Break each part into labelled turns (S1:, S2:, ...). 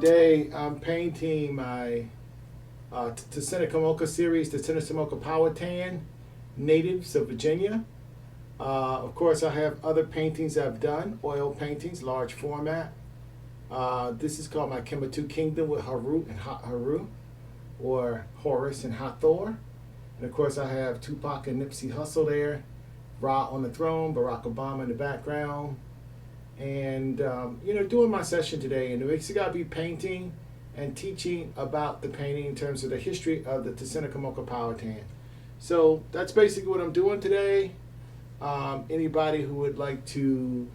S1: Today I'm painting my Tsenacommacah series, the Tsenacommacah Powhatan natives of Virginia. Of course, I have other paintings I've done, oil paintings, large format. This is called my Kemetu Kingdom with Haru and Haru, or Horus and Hathor. And of course, I have Tupac and Nipsey Hussle there, Ra on the throne, Barack Obama in the background. And doing my session today, and it's got to be painting and teaching about the painting in terms of the history of the Tsenacommacah Powhatan. So that's basically what I'm doing today. Anybody who would like to,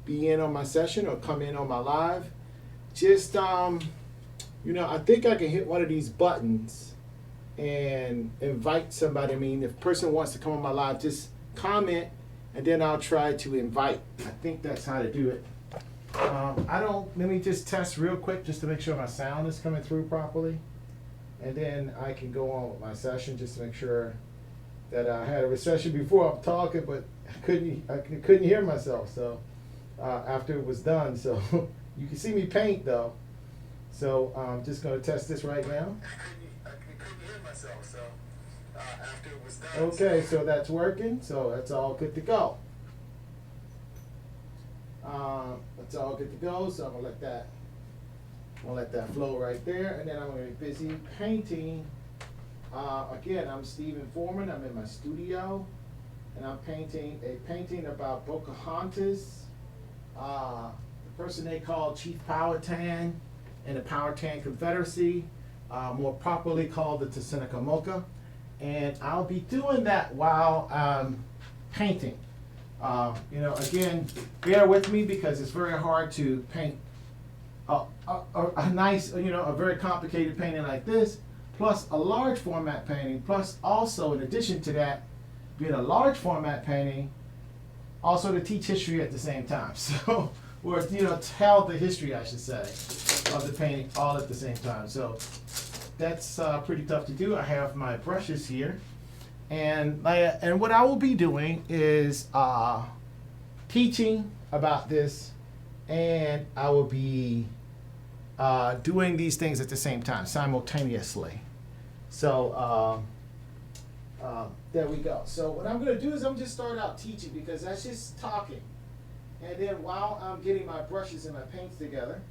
S1: be in on my session or come in on my live, just I think I can hit one of these buttons and invite somebody. I mean, if a person wants to come on my live, just comment. And then I'll try to invite. I think that's how to do it. Let me just test real quick just to make sure my sound is coming through properly. And then I can go on with my session just to make sure that I had a recession before I'm talking, but I couldn't hear myself. So after it was done, so you can see me paint though. So I'm just going to test this right now. I couldn't hear myself, so. After it was done. Okay, so that's working, so that's all good to go. That's all good to go, so I'm gonna let that flow right there, and then I'm gonna be busy painting. Again, I'm Stephen Foreman. I'm in my studio, and I'm painting a painting about Pocahontas, the person they call Chief Powhatan in the Powhatan Confederacy, more properly called the Tsenacommacah. And I'll be doing that while I'm painting. Again, bear with me because it's very hard to paint a nice, a very complicated painting like this, plus a large format painting, plus also, in addition to that, being a large format painting, also to teach history at the same time. So, or, tell the history, I should say, of the painting all at the same time. So, that's pretty tough to do. I have my brushes here, and what I will be doing is teaching about this, and I will be doing these things at the same time, simultaneously. So there we go. So what I'm going to do is I'm just start out teaching because that's just talking, and then while I'm getting my brushes and my paints together.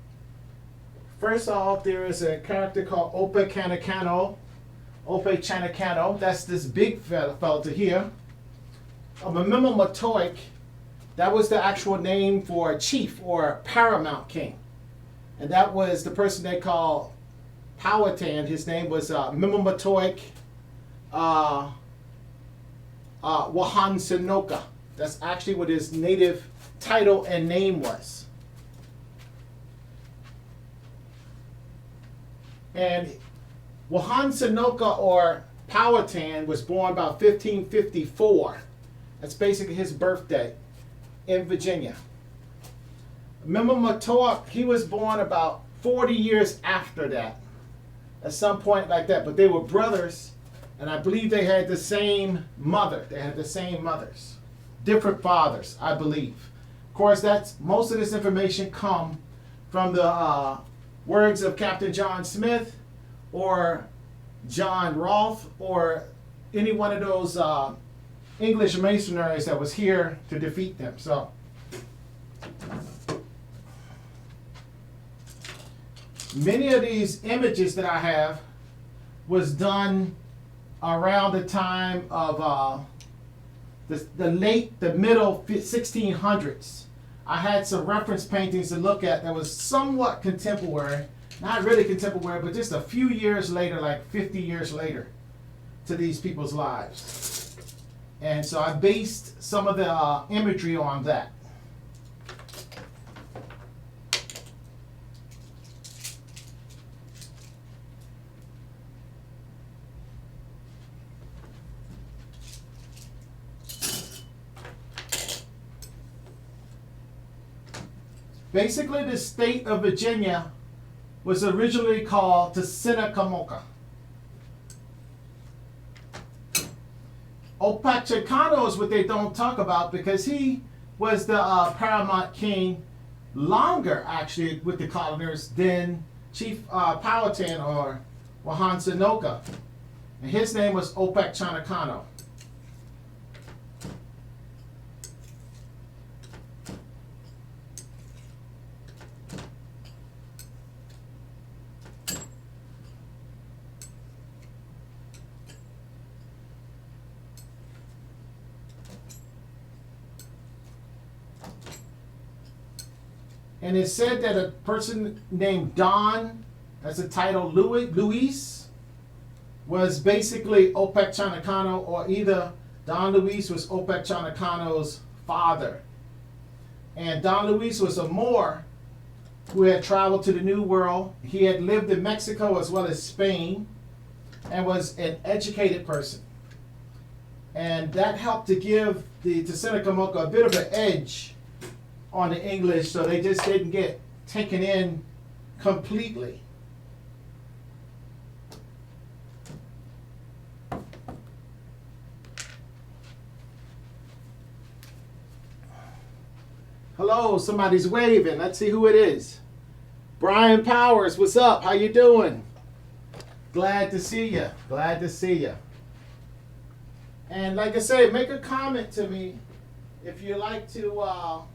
S1: First off, there is a character called Tsenacommacah. Tsenacommacah, that's this big fellow to here. Matoaka, that was the actual name for a chief or paramount king. And that was the person they call Powhatan. His name was Matoaka Wahansanoka. That's actually what his native title and name was. And Wahansanoka or Powhatan was born about 1554. That's basically his birthday in Virginia. Matoaka, he was born about 40 years after that, at some point like that. But they were brothers, and I believe they had the same mother. They had the same mothers, different fathers, I believe. Of course, that's most of this information come from the words of Captain John Smith or John Rolfe or any one of those English missionaries that was here to defeat them. So many of these images that I have was around the time of the middle 1600s. I had some reference paintings to look at that was somewhat contemporary, not really contemporary, but just a few years later, like 50 years later, to these people's lives. And so I based some of the imagery on that. Basically, the state of Virginia was originally called Tsenacommacah. Opachecano is what they don't talk about because he was the paramount king longer actually with the colonists than Chief Powhatan or Tsenacommacah. And his name was Tsenacommacah. And it said that a person named Don, that's the title, Luis, was basically Tsenacommacah, or either Don Luis was Tsenacommacah's father. And Don Luis was a Moor who had traveled to the New World. He had lived in Mexico as well as Spain and was an educated person. And that helped to give the Tsenacommacah a bit of an edge on the English, so they just didn't get taken in completely. Hello, somebody's waving. Let's see who it is. Brian Powers, what's up? How you doing? Glad to see you. Glad to see you. And like I say, make a comment to me if you like to.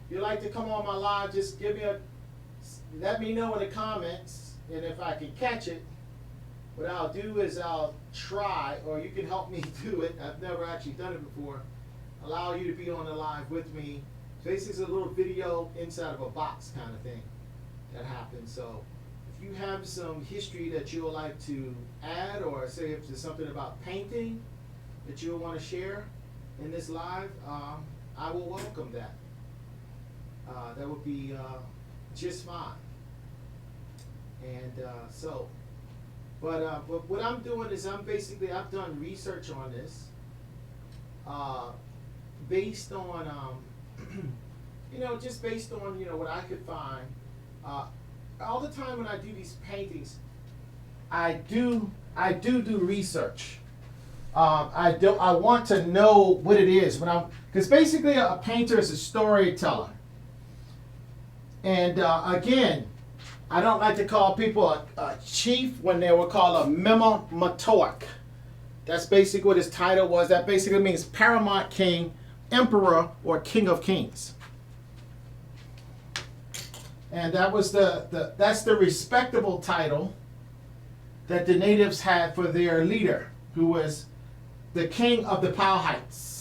S1: You like to come on my live, just let me know in the comments, and if I can catch it, what I'll do is I'll try, or you can help me do it. I've never actually done it before. Allow you to be on the live with me. So this is a little video inside of a box kind of thing that happens. So if you have some history that you would like to add, or say if there's something about painting that you want to share in this live, I will welcome that. That would be just fine. And but what I'm doing is I've done research on this based on just based on what I could find. All the time when I do these paintings, I do research. I want to know what it is because basically a painter is a storyteller. And again, I don't like to call people a chief when they were called a Matoaka. That's basically what his title was. That basically means paramount king, emperor, or king of kings. And that was that's the respectable title that the natives had for their leader, who was the king of the Powhatans.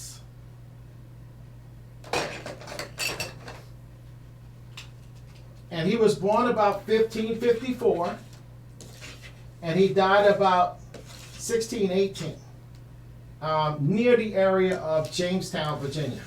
S1: And he was born about 1554, and he died about 1618, near the area of Jamestown, Virginia.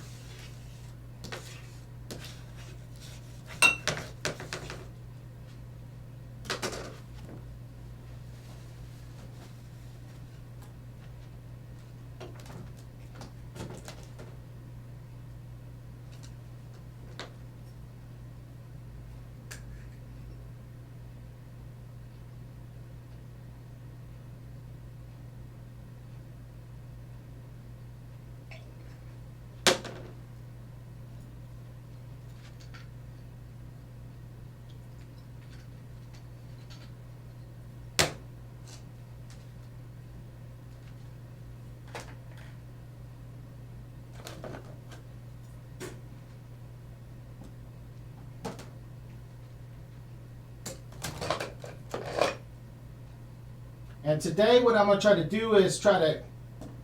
S1: And today what I'm going to try to do is I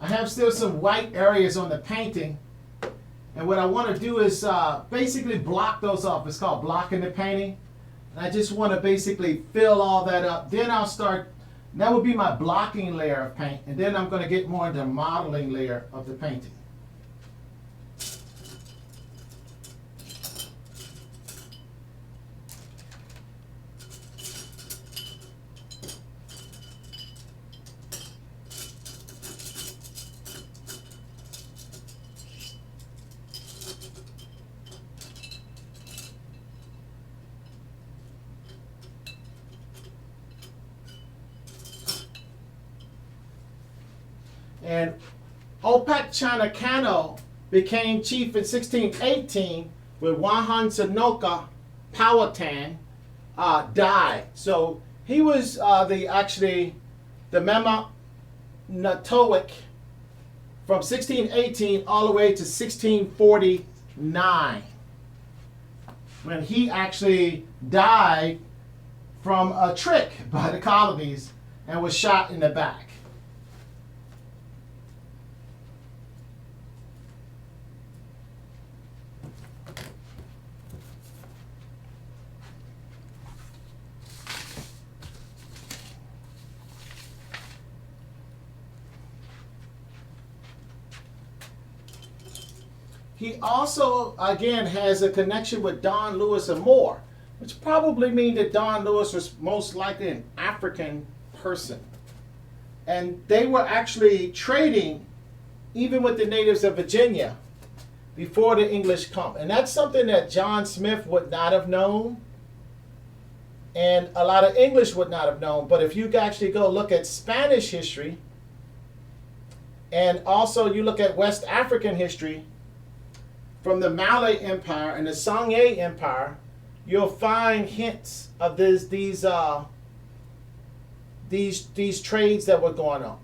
S1: have still some white areas on the painting. And what I want to do is basically block those off. It's called blocking the painting. And I just want to basically fill all that up. Then I'll start, that would be my blocking layer of paint. And then I'm going to get more into the modeling layer of the painting. And Tsenacommacah became chief in 1618 with Tsenacommacah Powhatan died. So he was the Mama Natoic from 1618 all the way to 1649, when he actually died from a trick by the colonies and was shot in the back. He also, again, has a connection with Don Lewis and Moore, which probably means that Don Lewis was most likely an African person. And they were actually trading even with the natives of Virginia before the English come. And that's something that John Smith would not have known, and a lot of English would not have known. But if you actually go look at Spanish history, and also you look at West African history, from the Malay Empire and the Songhay Empire, you'll find hints of these trades that were going on.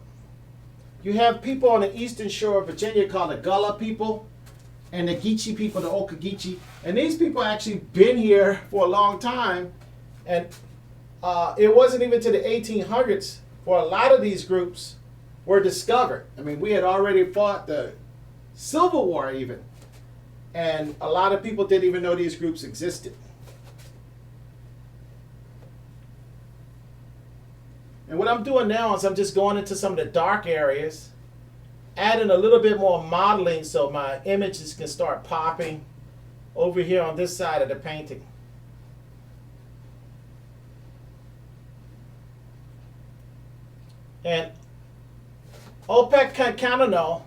S1: You have people on the eastern shore of Virginia called the Gullah people and the Geechee people, the Okageechee, and these people actually been here for a long time, and it wasn't even to the 1800s for a lot of these groups were discovered. I mean, we had already fought the Civil War even. And a lot of people didn't even know these groups existed. And what I'm doing now is I'm just going into some of the dark areas, adding a little bit more modeling so my images can start popping over here on this side of the painting. And Opechancanough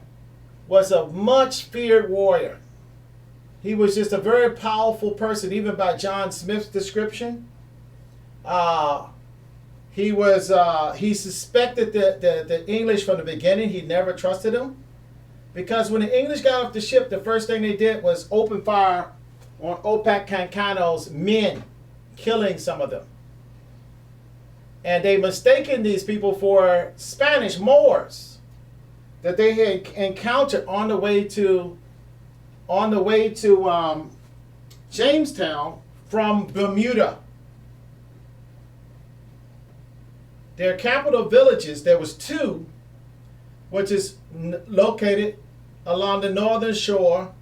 S1: was a much feared warrior. He was just a very powerful person, even by John Smith's description. He suspected the English from the beginning. He never trusted them, because when the English got off the ship, the first thing they did was open fire on Opechancanoug's men, killing some of them. And they mistaken these people for Spanish Moors that they had encountered on the way to Jamestown from Bermuda. Their capital villages, there was two, which is located along the northern shore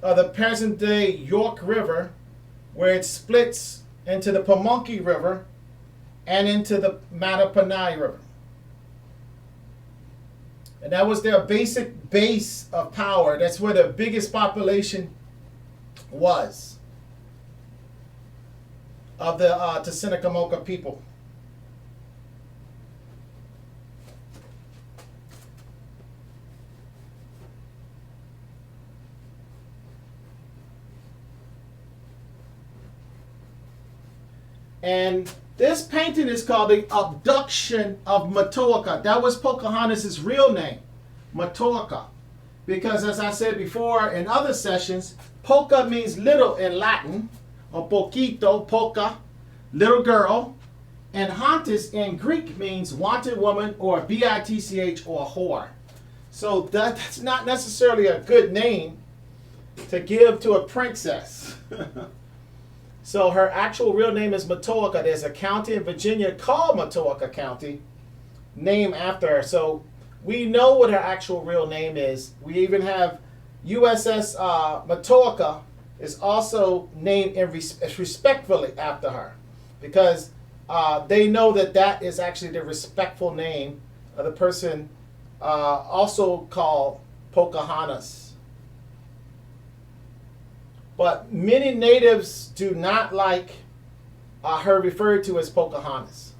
S1: of the present-day York River, where it splits into the Pamunkey River and into the Mattaponi River. And that was their basic base of power. That's where the biggest population was of the Tsenacommacah people. And this painting is called the Abduction of Matoaka. That was Pocahontas' real name, Matoaka. Because as I said before in other sessions, Poca means little in Latin, or poquito, poca, little girl. And hantis in Greek means wanted woman, or bitch, or whore. So that's not necessarily a good name to give to a princess. So her actual real name is Matoaka. There's a county in Virginia called Matoaka County, named after her. So we know what her actual real name is. We even have USS Matoaka is also named respectfully after her, because they know that that is actually the respectful name of the person also called Pocahontas. But many natives do not like her referred to as Pocahontas.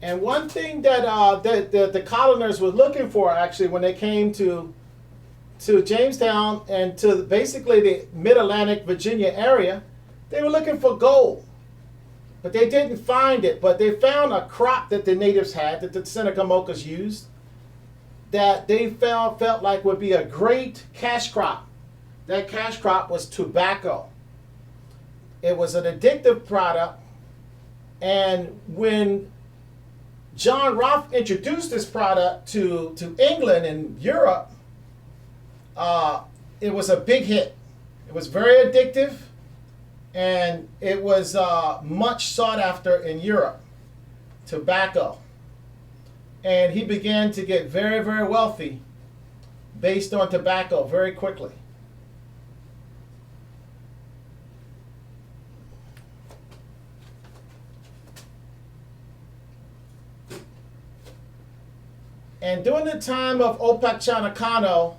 S1: And one thing that the colonists were looking for, actually, when they came to Jamestown and to basically the Mid-Atlantic Virginia area, they were looking for gold. But they didn't find it. But they found a crop that the natives had, that the Tsenacommacahs used, that they felt like would be a great cash crop. That cash crop was tobacco. It was an addictive product. And when John Rolfe introduced this product to England and Europe, it was a big hit. It was very addictive, and it was much sought after in Europe, tobacco. And he began to get very, very wealthy based on tobacco very quickly. And during the time of Tsenacommacah,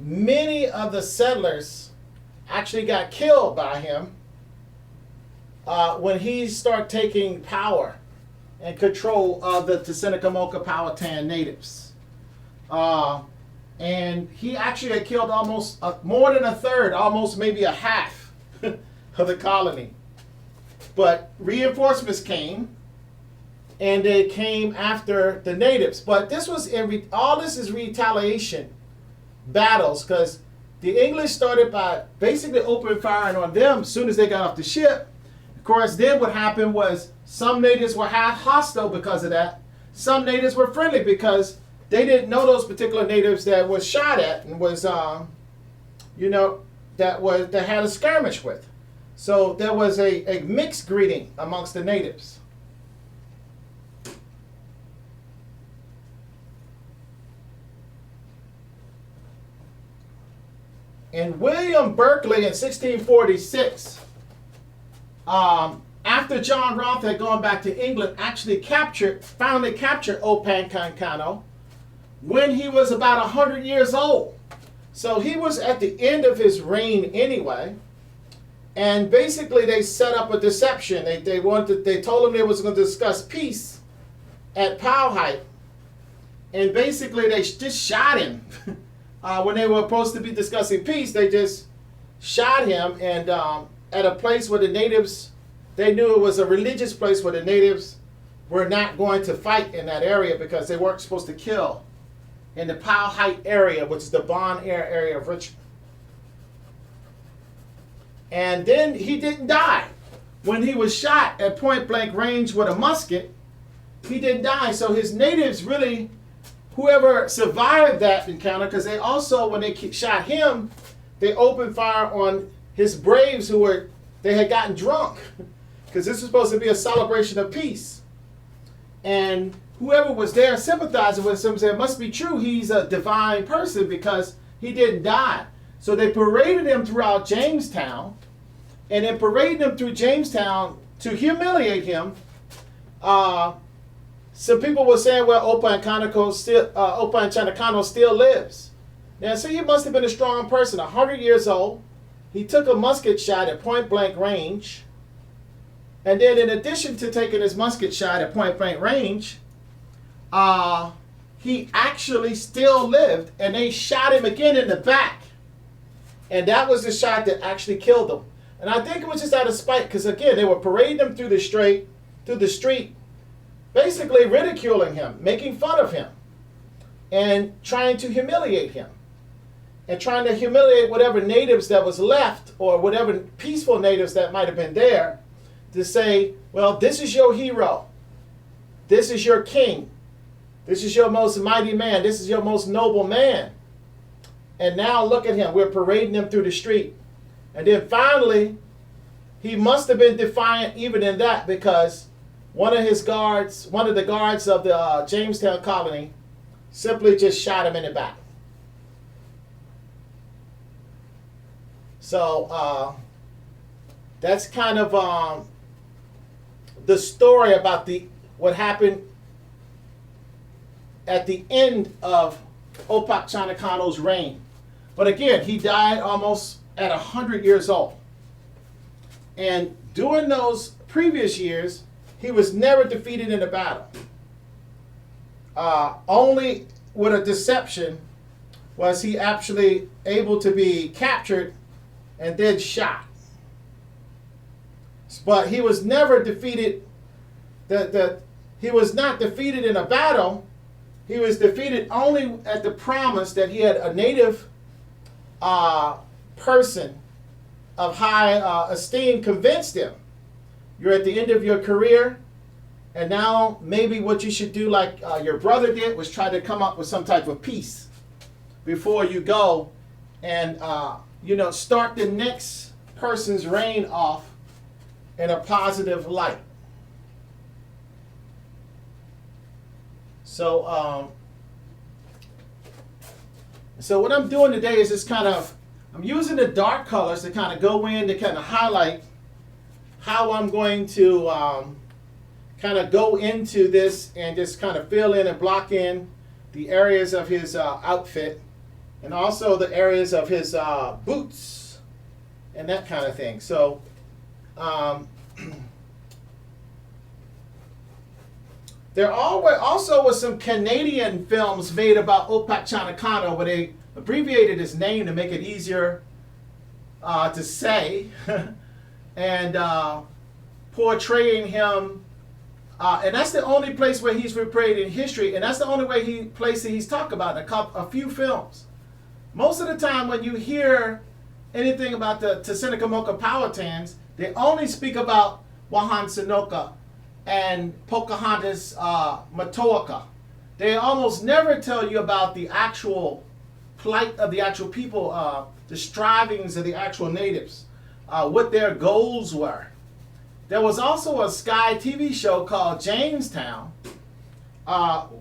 S1: many of the settlers actually got killed by him when he started taking power and control of the Tsenacommacah Powhatan natives. And he actually had killed almost more than a third, almost maybe a half of the colony. But reinforcements came, and they came after the natives. But this was all this is retaliation battles, because the English started by basically opening firing on them as soon as they got off the ship. Of course, then what happened was some natives were half hostile because of that. Some natives were friendly because they didn't know those particular natives that was shot at and was, that had a skirmish with. So there was a mixed greeting amongst the natives. And William Berkeley in 1646, after John Rolfe had gone back to England, actually finally captured Powhatan when he was about 100 years old. So he was at the end of his reign anyway. And basically they set up a deception. They told him they was going to discuss peace at Powhatan. And basically they just shot him. When they were supposed to be discussing peace, they just shot him, and at a place where the natives, they knew it was a religious place where the natives were not going to fight in that area because they weren't supposed to kill in the Powhatan area, which is the Bon Air area of Richmond. And then he didn't die. When he was shot at point blank range with a musket, he didn't die. So his natives really, whoever survived that encounter, because they also, when they shot him, they opened fire on his braves they had gotten drunk, because this was supposed to be a celebration of peace. And whoever was there sympathizing with him said, it must be true, he's a divine person because he didn't die. So they paraded him throughout Jamestown, and then paraded him through Jamestown to humiliate him. Some people were saying, well, Tsenacommacah still lives. Now, so he must have been a strong person, 100 years old. He took a musket shot at point blank range. And then in addition to taking his musket shot at point blank range, he actually still lived, and they shot him again in the back. And that was the shot that actually killed him. And I think it was just out of spite, because again, they were parading him through the street, basically ridiculing him, making fun of him, and trying to humiliate him, and trying to humiliate whatever natives that was left, or whatever peaceful natives that might have been there, to say, well, this is your hero, this is your king, this is your most mighty man, this is your most noble man. And now look at him, we're parading him through the street. And then finally, he must have been defiant even in that, because one of the guards of the Jamestown colony simply just shot him in the back. So that's kind of the story about what happened at the end of Tsenacommacah's reign. But again, he died almost at 100 years old. And during those previous years, he was never defeated in a battle. Only with a deception was he actually able to be captured and then shot. But he was never defeated. He was not defeated in a battle. He was defeated only at the promise that he had a native person of high esteem convinced him, you're at the end of your career, and now maybe what you should do, like your brother did, was try to come up with some type of peace before you go and start the next person's reign off in a positive light. So what I'm doing today is just I'm using the dark colors to kind of go in to kind of highlight how I'm going to kind of go into this and just kind of fill in and block in the areas of his outfit, and also the areas of his boots and that kind of thing. So there also was some Canadian films made about Tsenacommacah where they abbreviated his name to make it easier to say, and portraying him. And that's the only place where he's portrayed in history, and that's the only place that he's talked about in a few films. Most of the time when you hear anything about the Tsenacommacah Powhatans, they only speak about Powhatan Confederacy and Pocahontas Matoaka. They almost never tell you about the actual plight of the actual people, the strivings of the actual natives, what their goals were. There was also a Sky TV show called Jamestown,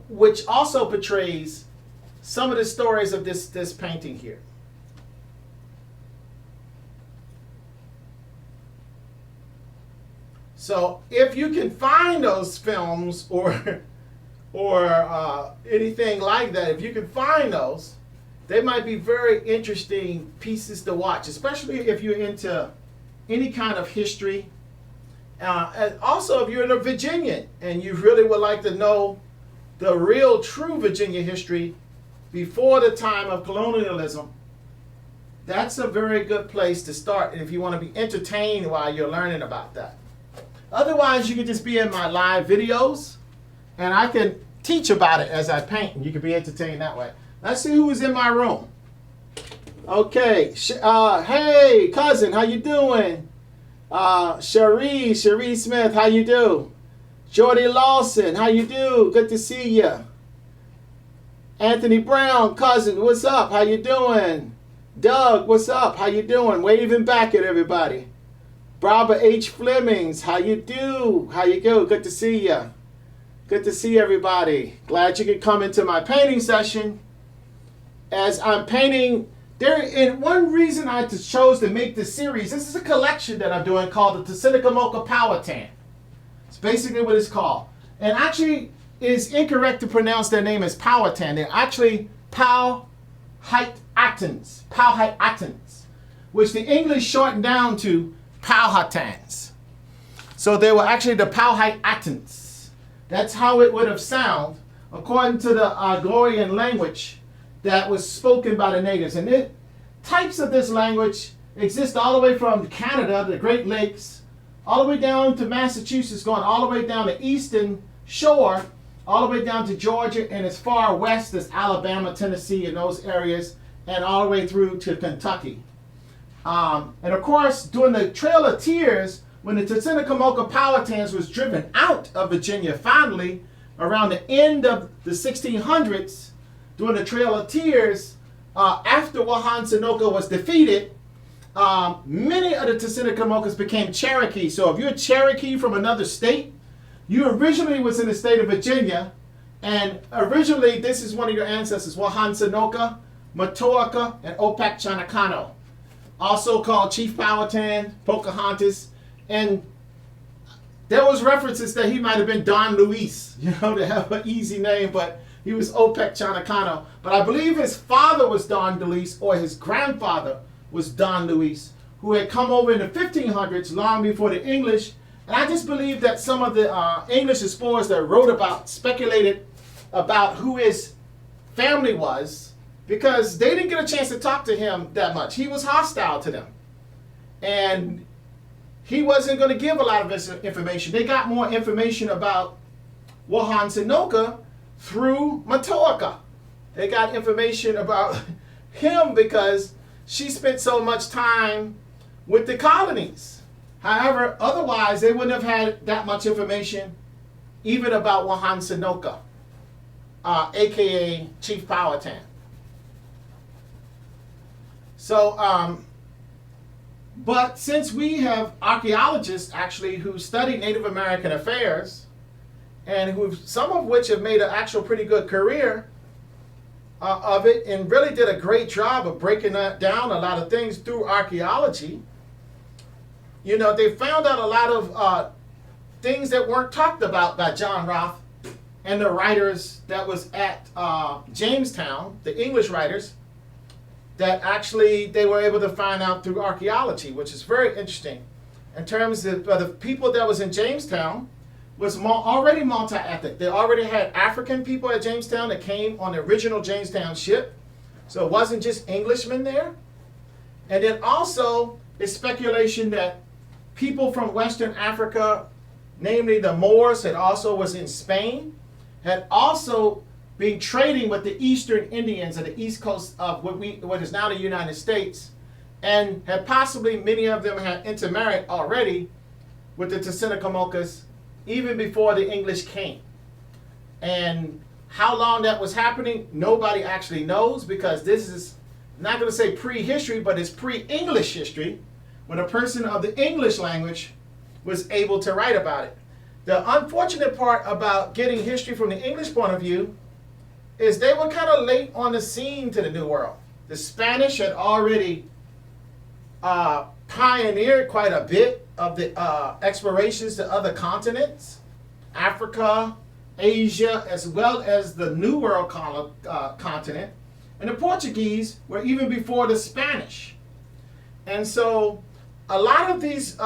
S1: which also portrays some of the stories of this painting here. So if you can find those films or anything like that, if you can find those, they might be very interesting pieces to watch, especially if you're into any kind of history. And also if you're a Virginian and you really would like to know the real true Virginia history before the time of colonialism, that's a very good place to start if you want to be entertained while you're learning about that. Otherwise, you can just be in my live videos, and I can teach about it as I paint, and you can be entertained that way. Let's see who is in my room. Okay, hey, cousin, how you doing? Cherie Smith, how you do? Jordy Lawson, how you do? Good to see you. Anthony Brown, cousin, what's up? How you doing? Doug, what's up? How you doing? Waving back at everybody. Barbara H. Flemings, how you do? How you go? Good to see you. Good to see everybody. Glad you could come into my painting session. As I'm painting, and one reason I chose to make this series, this is a collection that I'm doing called the Tsenacommacah Powhatan. It's basically what it's called. And actually, it's incorrect to pronounce their name as Powhatan. They're actually Powhatans, which the English shortened down to Powhatans. So they were actually the Powhatans. That's how it would have sounded according to the Algorian language that was spoken by the natives. And types of this language exist all the way from Canada, the Great Lakes, all the way down to Massachusetts, going all the way down the eastern shore, all the way down to Georgia, and as far west as Alabama, Tennessee, and those areas, and all the way through to Kentucky. And of course, during the Trail of Tears, when the Tsenacommacah Powhatans was driven out of Virginia finally, around the end of the 1600s, during the Trail of Tears, after Powhatan Confederacy was defeated, many of the Tsenacommacahs became Cherokee. So if you're a Cherokee from another state, you originally was in the state of Virginia, and originally this is one of your ancestors, Powhatan Confederacy, Matoaka, and Tsenacommacah, also called Chief Powhatan, Pocahontas, and there was references that he might have been Don Luis, to have an easy name, but he was Tsenacommacah. But I believe his father was Don Luis, or his grandfather was Don Luis, who had come over in the 1500s, long before the English And I just believe that some of the English explorers that wrote about, speculated about who his family was, because they didn't get a chance to talk to him that much. He was hostile to them. And he wasn't going to give a lot of information. They got more information about Powhatan Tsenacommacah through Matoaka. They got information about him because she spent so much time with the colonies. However, otherwise they wouldn't have had that much information even about Powhatan Tsenacommacah, aka Chief Powhatan. So, but since we have archaeologists actually who study Native American affairs, and who some of which have made an actual pretty good career of it, and really did a great job of breaking down a lot of things through archaeology, you know, they found out a lot of things that weren't talked about by John Roth and the writers that was at Jamestown, the English writers, that actually they were able to find out through archaeology, which is very interesting. In terms of the people that was in Jamestown was already multi-ethnic. They already had African people at Jamestown that came on the original Jamestown ship. So it wasn't just Englishmen there. And then also, it's speculation that people from Western Africa, namely the Moors, that also was in Spain, had also been trading with the Eastern Indians at the east coast of what is now the United States, and had possibly, many of them had intermarried already with the Tsenacommacahs even before the English came. And how long that was happening, nobody actually knows, because this is not going to say pre-history, but it's pre-English history, when a person of the English language was able to write about it. The unfortunate part about getting history from the English point of view is they were kind of late on the scene to the New World. The Spanish had already pioneered quite a bit of the explorations to other continents, Africa, Asia, as well as the New World continent. And the Portuguese were even before the Spanish. And so a lot of these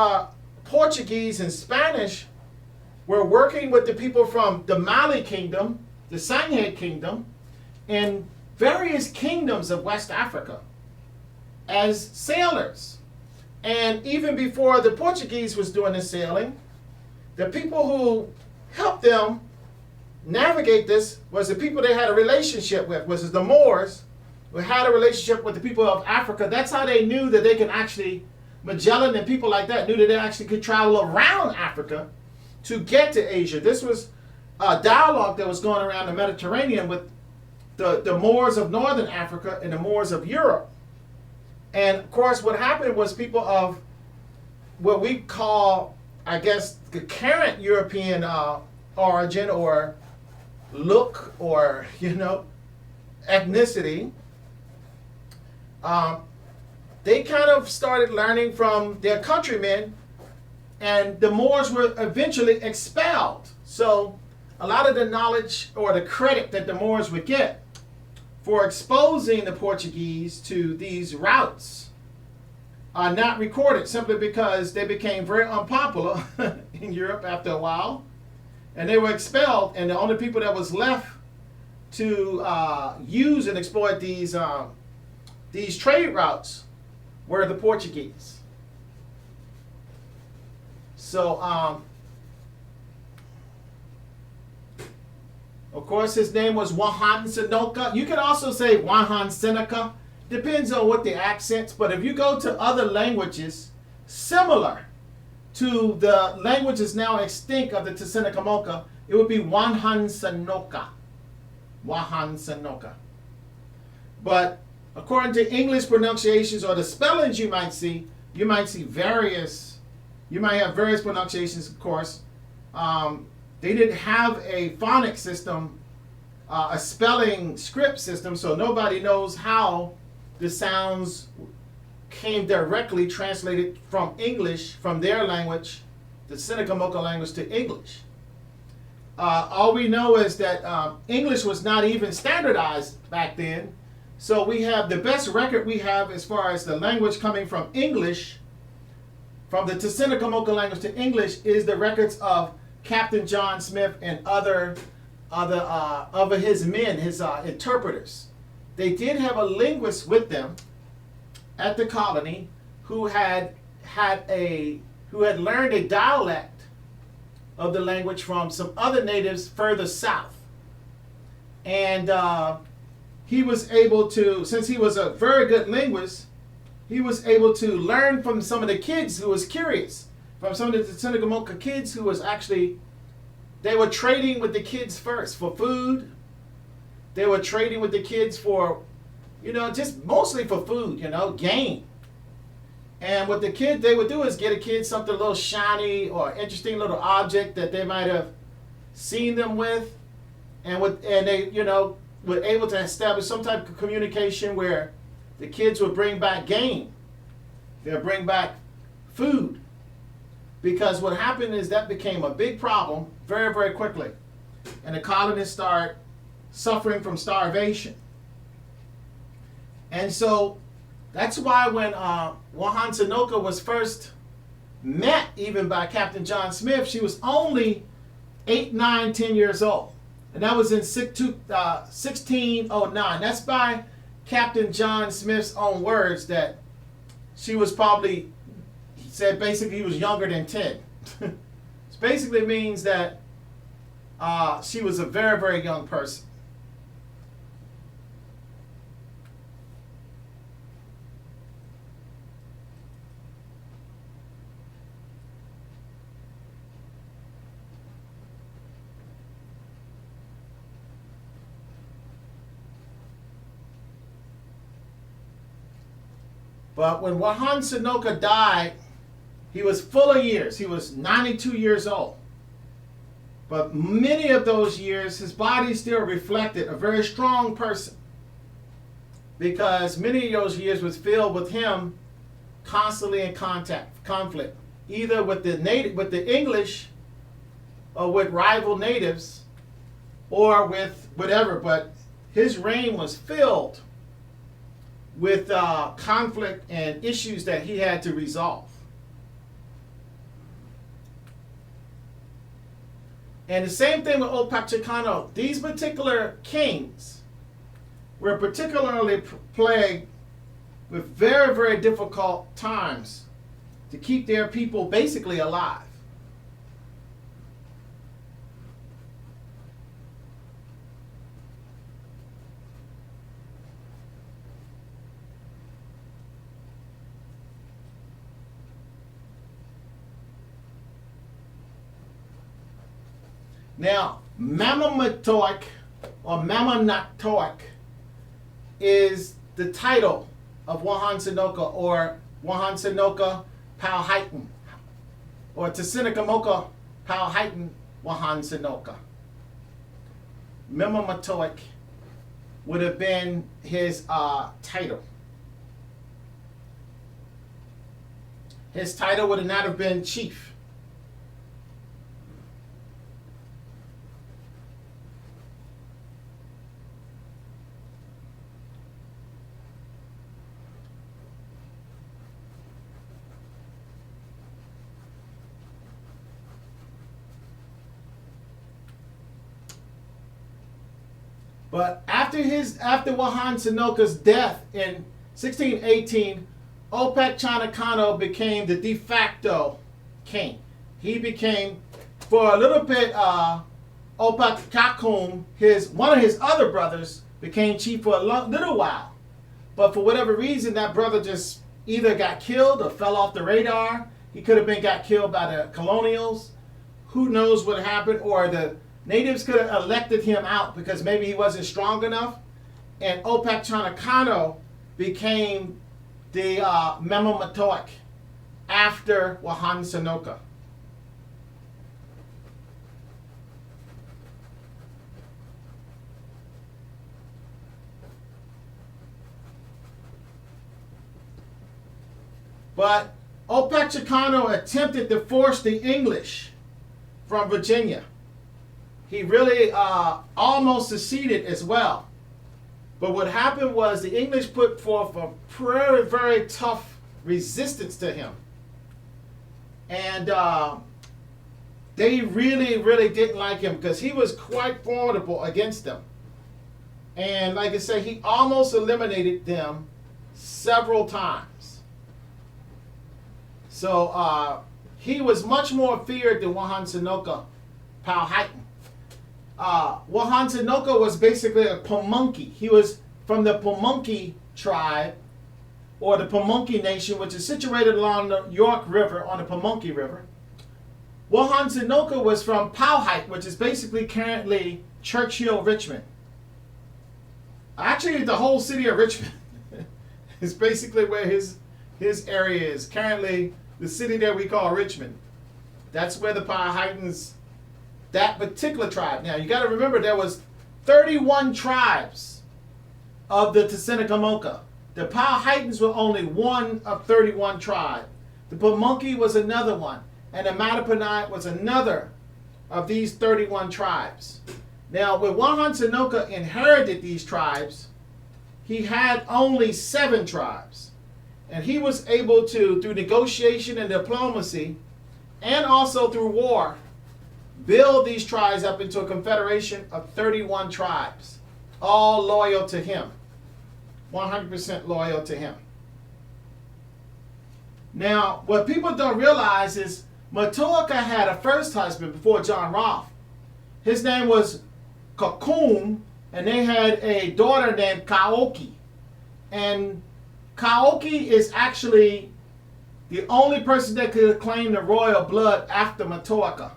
S1: Portuguese and Spanish were working with the people from the Mali Kingdom, the Sanghe Kingdom, and various kingdoms of West Africa as sailors. And even before the Portuguese was doing the sailing, the people who helped them navigate this was the people they had a relationship with, was the Moors, who had a relationship with the people of Africa. That's how they knew that they could actually, Magellan and people like that knew that they actually could travel around Africa to get to Asia. This was a dialogue that was going around the Mediterranean with the Moors of Northern Africa and the Moors of Europe. And of course, what happened was people of what we call, I guess, the current European origin or look or, you know, ethnicity, they kind of started learning from their countrymen, and the Moors were eventually expelled. So a lot of the knowledge or the credit that the Moors would get for exposing the Portuguese to these routes are not recorded, simply because they became very unpopular in Europe after a while, and they were expelled, and the only people that was left to use and exploit these trade routes were the Portuguese. So, of course, his name was Powhatan Tsenacommacah. You can also say Powhatan Tsenacommacah. Depends on what the accents. But if you go to other languages similar to the languages now extinct of the Tsenacommacah, it would be Powhatan Tsenacommacah. Powhatan Tsenacommacah. But according to English pronunciations or the spellings you might see various. You might have various pronunciations, of course. They didn't have a phonic system, a spelling script system, so nobody knows how the sounds came directly translated from English, from their language, the Tsenacommacah language, to English. All we know is that English was not even standardized back then, so we have the best record we have as far as the language coming from English from the Tsenacommacah language to English is the records of Captain John Smith and other of his men, his interpreters. They did have a linguist with them at the colony who had learned a dialect of the language from some other natives further south. And he was able to, since he was a very good linguist, he was able to learn from some of the kids who was curious, from some of the Tsenacommacah kids who was actually, they were trading with the kids first for food. They were trading with the kids for, just mostly for food, game. And what the kid they would do is get a kid something a little shiny or interesting little object that they might have seen them with, and they were able to establish some type of communication where the kids would bring back game. They'll bring back food. Because what happened is that became a big problem very, very quickly. And the colonists started suffering from starvation. And so that's why when Powhatan Confederacy was first met, even by Captain John Smith, she was only 8, 9, 10 years old. And that was in 1609. That's by Captain John Smith's own words, that she was probably, he said basically he was younger than 10. It basically means that she was a very, very young person. But when Powhatan Confederacy died, he was full of years. He was 92 years old. But many of those years, his body still reflected a very strong person, because many of those years was filled with him constantly in conflict, either with the English, or with rival natives, or with whatever. But his reign was filled with conflict and issues that he had to resolve. And the same thing with Powhatan. These particular kings were particularly plagued with very, very difficult times to keep their people basically alive. Now, Matoaka or Matoaka is the title of Powhatan Confederacy, or Powhatan Confederacy Powhatan, or Tsenacommacah Powhatan Powhatan Confederacy. Matoaka would have been his title. His title would not have been chief. But after Powhatan Confederacy's death in 1618, Tsenacommacah became the de facto king. He became, for a little bit, Opakakum, one of his other brothers, became chief for a little while. But for whatever reason, that brother just either got killed or fell off the radar. He could have got killed by the colonials. Who knows what happened? Or the natives could have elected him out because maybe he wasn't strong enough. And Tsenacommacah became the Matoaka after Powhatan Confederacy. But Tsenacommacah attempted to force the English from Virginia. He really almost succeeded as well. But what happened was the English put forth a very, very tough resistance to him. And they really, really didn't like him because he was quite formidable against them. And like I say, he almost eliminated them several times. So he was much more feared than Tsenacommacah Powhatan. Tsenacommacah was basically a Pamunkey. He was from the Pamunkey tribe, or the Pamunkey Nation, which is situated along the York River on the Pamunkey River. Tsenacommacah was from Powhatan, which is basically currently Churchill, Richmond. Actually, the whole city of Richmond is basically where his area is. Currently, the city that we call Richmond. That's where the Powhatans, that particular tribe. Now, you got to remember there was 31 tribes of the Tsenacommacah. The Powhatans were only one of 31 tribes. The Pamunkey was another one. And the Matoaka was another of these 31 tribes. Now, when Tsenacommacah inherited these tribes, he had only 7 tribes. And he was able to, through negotiation and diplomacy, and also through war, build these tribes up into a confederation of 31 tribes, all loyal to him, 100% loyal to him. Now, what people don't realize is Matoaka had a first husband before John Rolfe. His name was Kakum, and they had a daughter named Kaoki. And Kaoki is actually the only person that could claim the royal blood after Matoaka,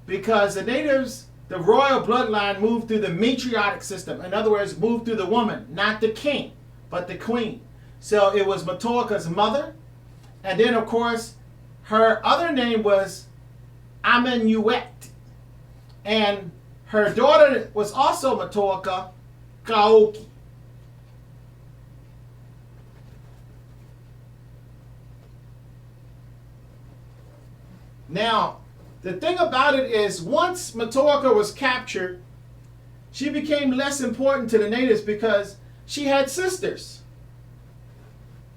S1: because the natives, the royal bloodline moved through the matriarchic system. In other words, moved through the woman, not the king, but the queen. So it was Matoaka's mother, and then of course her other name was Amenuet, and her daughter was also Matoaka, Kaoki. Now, the thing about it is, once Matoaka was captured, she became less important to the natives because she had sisters.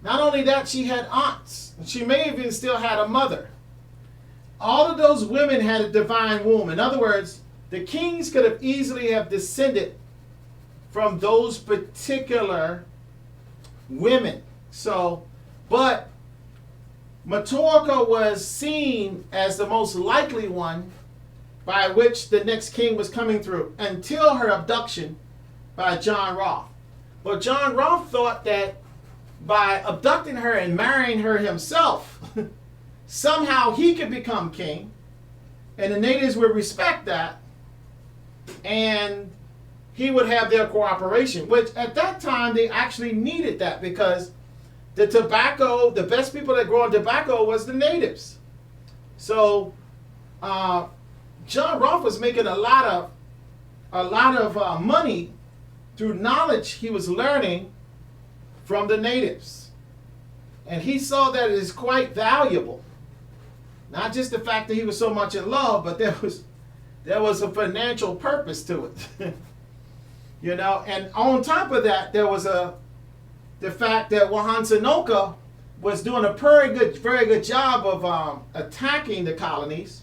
S1: Not only that, she had aunts. She may have even still had a mother. All of those women had a divine womb. In other words, the kings could have easily have descended from those particular women. So, but Matoaka was seen as the most likely one by which the next king was coming through until her abduction by John Rolfe. Well, John Rolfe thought that by abducting her and marrying her himself, somehow he could become king, and the natives would respect that, and he would have their cooperation, which at that time they actually needed that, because the tobacco, the best people that grow on tobacco was the natives. So John Rolfe was making a lot of money through knowledge he was learning from the natives, and he saw that it is quite valuable. Not just the fact that he was so much in love, but there was a financial purpose to it. You know, and on top of that, there was the fact that Tsenacommacah was doing a very good job of attacking the colonies.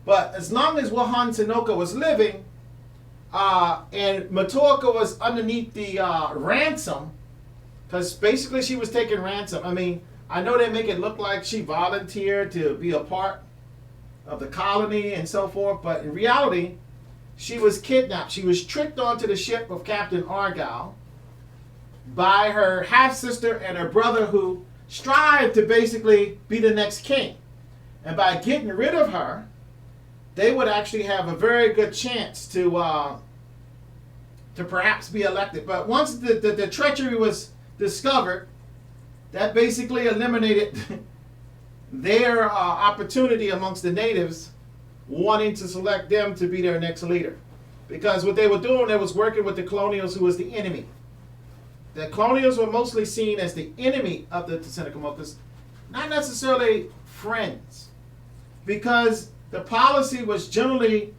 S1: But as long as Tsenacommacah was living, and Matoaka was underneath the ransom, because basically she was taking ransom. I mean, I know they make it look like she volunteered to be a part of the colony and so forth, but in reality, she was kidnapped. She was tricked onto the ship of Captain Argyle by her half-sister and her brother, who strived to basically be the next king. And by getting rid of her, they would actually have a very good chance to perhaps be elected. But once the treachery was discovered, that basically eliminated their opportunity amongst the natives wanting to select them to be their next leader. Because what they were doing, they was working with the colonials, who was the enemy. The colonials were mostly seen as the enemy of the Tsenacommacahs, not necessarily friends. Because the policy was generally,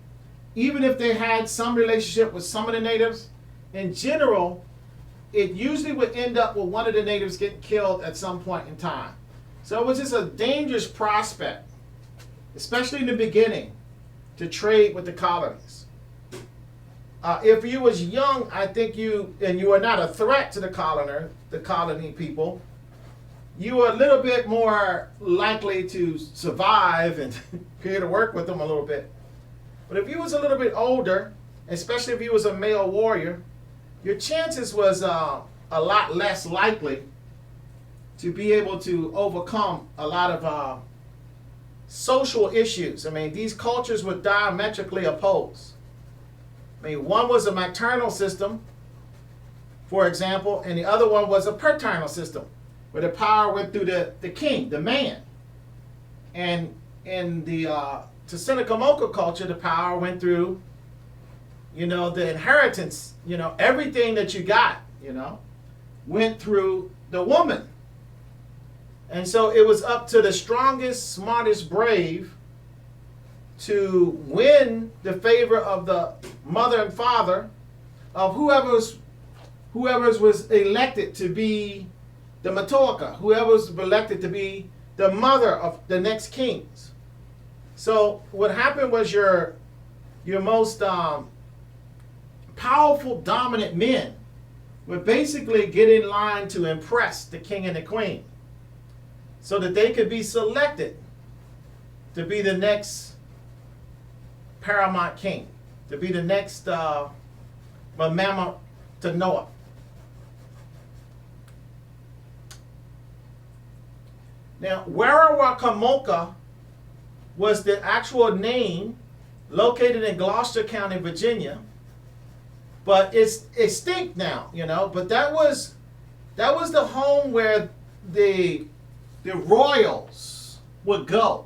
S1: even if they had some relationship with some of the natives, in general, it usually would end up with one of the natives getting killed at some point in time. So it was just a dangerous prospect especially in the beginning, to trade with the colonies. If you was young, I think you were not a threat to the colony people, you were a little bit more likely to survive and be able to work with them a little bit. But if you was a little bit older, especially if you was a male warrior, your chances was a lot less likely to be able to overcome a lot of social issues. I mean, these cultures were diametrically opposed. I mean, one was a maternal system, for example, and the other one was a paternal system, where the power went through the king, the man. And in the Tsenacommacah culture, the power went through, the inheritance, everything that you got, went through the woman. And so it was up to the strongest, smartest, brave to win the favor of the mother and father of whoever was elected to be the Matoaka, whoever was elected to be the mother of the next kings. So what happened was your most powerful, dominant men would basically get in line to impress the king and the queen, so that they could be selected to be the next paramount king, to be the next Mamama to Noah. Now, Tsenacommacah was the actual name, located in Gloucester County, Virginia, but it's extinct now, But that was the home where the royals would go.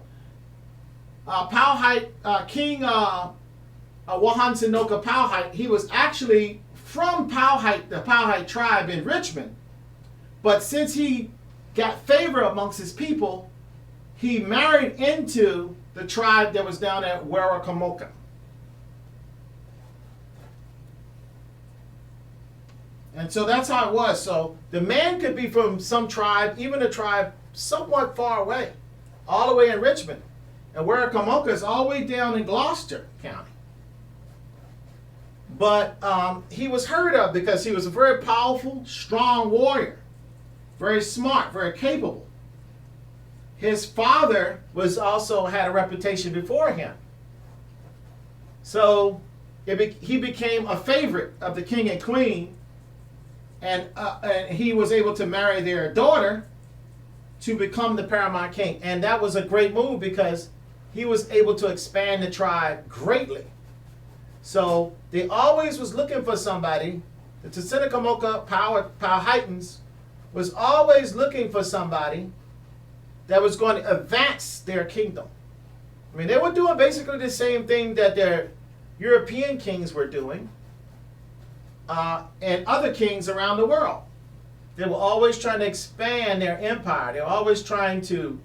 S1: King Powhatan, he was actually from Powhatan, the Powhatan tribe in Richmond. But since he got favor amongst his people, he married into the tribe that was down at Tsenacommacah. And so that's how it was. So the man could be from some tribe, even a tribe somewhat far away, all the way in Richmond. And Tsenacommacah is all the way down in Gloucester County. But he was heard of because he was a very powerful, strong warrior. Very smart, very capable. His father was also had a reputation before him. So he became a favorite of the king and queen, and he was able to marry their daughter to become the paramount king. And that was a great move because he was able to expand the tribe greatly. So they always was looking for somebody. The Tsenacommacah Powhatans was always looking for somebody that was going to advance their kingdom. I mean, they were doing basically the same thing that their European kings were doing, and other kings around the world. They were always trying to expand their empire. They were always trying to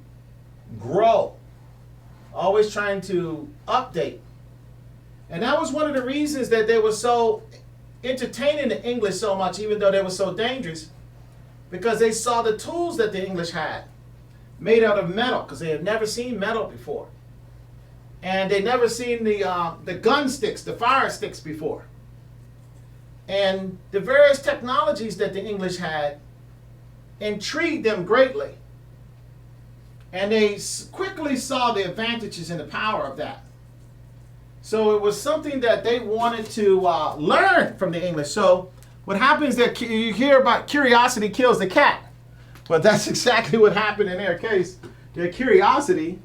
S1: grow, always trying to update. And that was one of the reasons that they were so entertaining the English so much, even though they were so dangerous, because they saw the tools that the English had made out of metal, because they had never seen metal before. And they never seen the gun sticks, the fire sticks before. And the various technologies that the English had intrigued them greatly. And they quickly saw the advantages and the power of that. So it was something that they wanted to learn from the English. So what happens is that you hear about curiosity kills the cat. But that's exactly what happened in their case. Their curiosity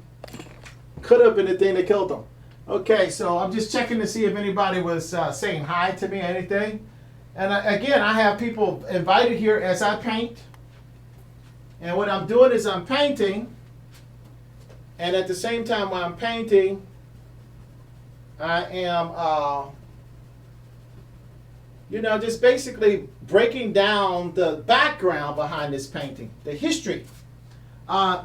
S1: could have been the thing that killed them. Okay, so I'm just checking to see if anybody was saying hi to me or anything. And again, I have people invited here as I paint. And what I'm doing is I'm painting. And at the same time while I'm painting, I am, just basically breaking down the background behind this painting, the history.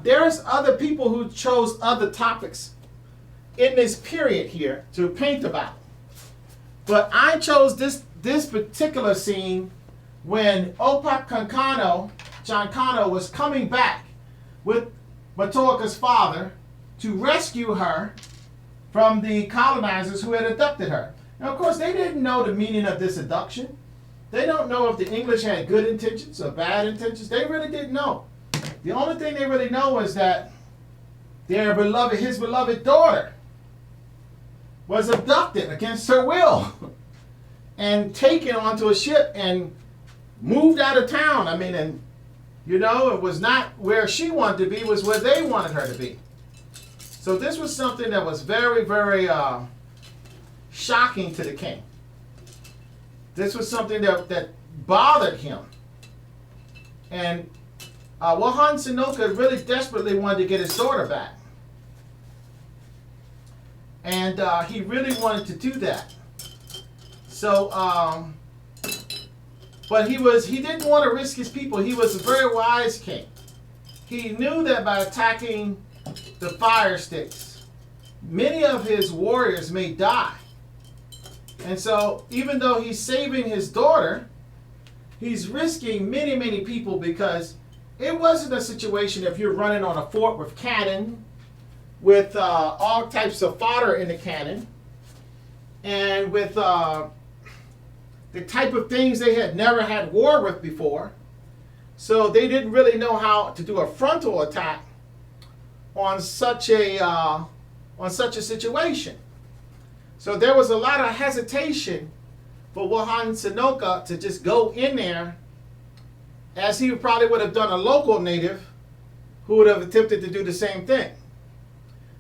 S1: There's other people who chose other topics in this period here to paint about. But I chose this particular scene when John Cano was coming back with Matoaka's father to rescue her from the colonizers who had abducted her. Now, of course, they didn't know the meaning of this abduction. They don't know if the English had good intentions or bad intentions. They really didn't know. The only thing they really know is that his beloved daughter was abducted against her will and taken onto a ship and moved out of town. I mean, and it was not where she wanted to be, it was where they wanted her to be. So this was something that was very, very shocking to the king. This was something that bothered him. And Powhatan Tsenacommacah really desperately wanted to get his daughter back. And he really wanted to do that. So, but he didn't want to risk his people. He was a very wise king. He knew that by attacking the fire sticks, many of his warriors may die. And so, even though he's saving his daughter, he's risking many, many people, because it wasn't a situation if you're running on a fort with cannon, with all types of fodder in the cannon, and with the type of things they had never had war with before. So they didn't really know how to do a frontal attack on such a situation. So there was a lot of hesitation for Powhatan Tsenacommacah to just go in there, as he probably would have done a local native who would have attempted to do the same thing.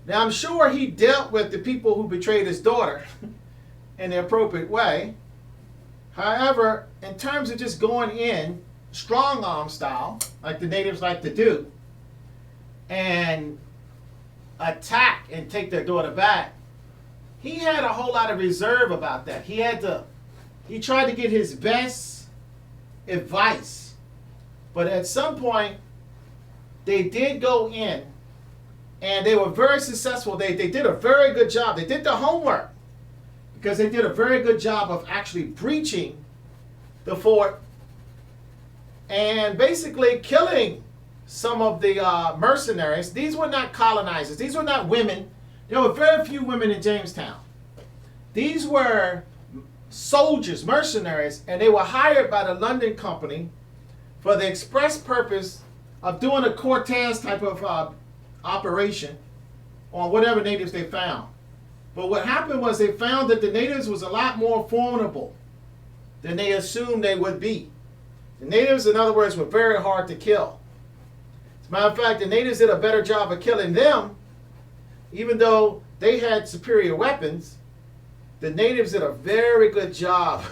S1: Now, I'm sure he dealt with the people who betrayed his daughter in the appropriate way. However, in terms of just going in strong arm style, like the natives like to do, and attack and take their daughter back, he had a whole lot of reserve about that. He tried to get his best advice. But at some point, they did go in, and they were very successful. They did a very good job. They did the homework, because they did a very good job of actually breaching the fort and basically killing some of the mercenaries. These were not colonizers. These were not women. There were very few women in Jamestown. These were soldiers, mercenaries, and they were hired by the London Company for the express purpose of doing a Cortez type of operation on whatever natives they found. But what happened was they found that the natives was a lot more formidable than they assumed they would be. The natives, in other words, were very hard to kill. As a matter of fact, the natives did a better job of killing them. Even though they had superior weapons, the natives did a very good job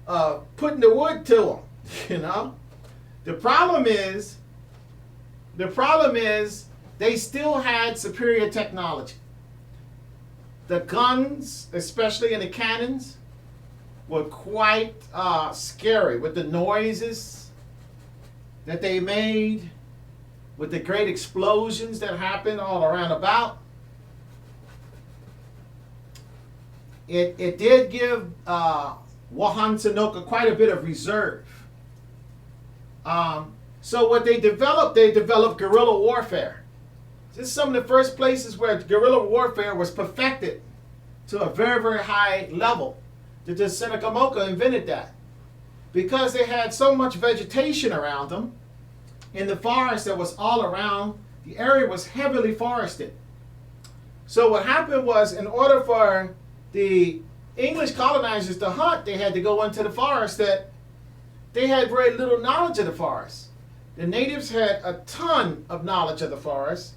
S1: of putting the wood to them, The problem is they still had superior technology. The guns, especially in the cannons, were quite scary with the noises that they made, with the great explosions that happened all around about. It did give Powhatan Tsenacommacah quite a bit of reserve. So what they developed guerrilla warfare. This is some of the first places where guerrilla warfare was perfected to a very, very high level. The Tsenacommacah invented that. Because they had so much vegetation around them, in the forest that was all around, the area was heavily forested. So what happened was, in order for the English colonizers to hunt, they had to go into the forest that they had very little knowledge of the forest. The natives had a ton of knowledge of the forest.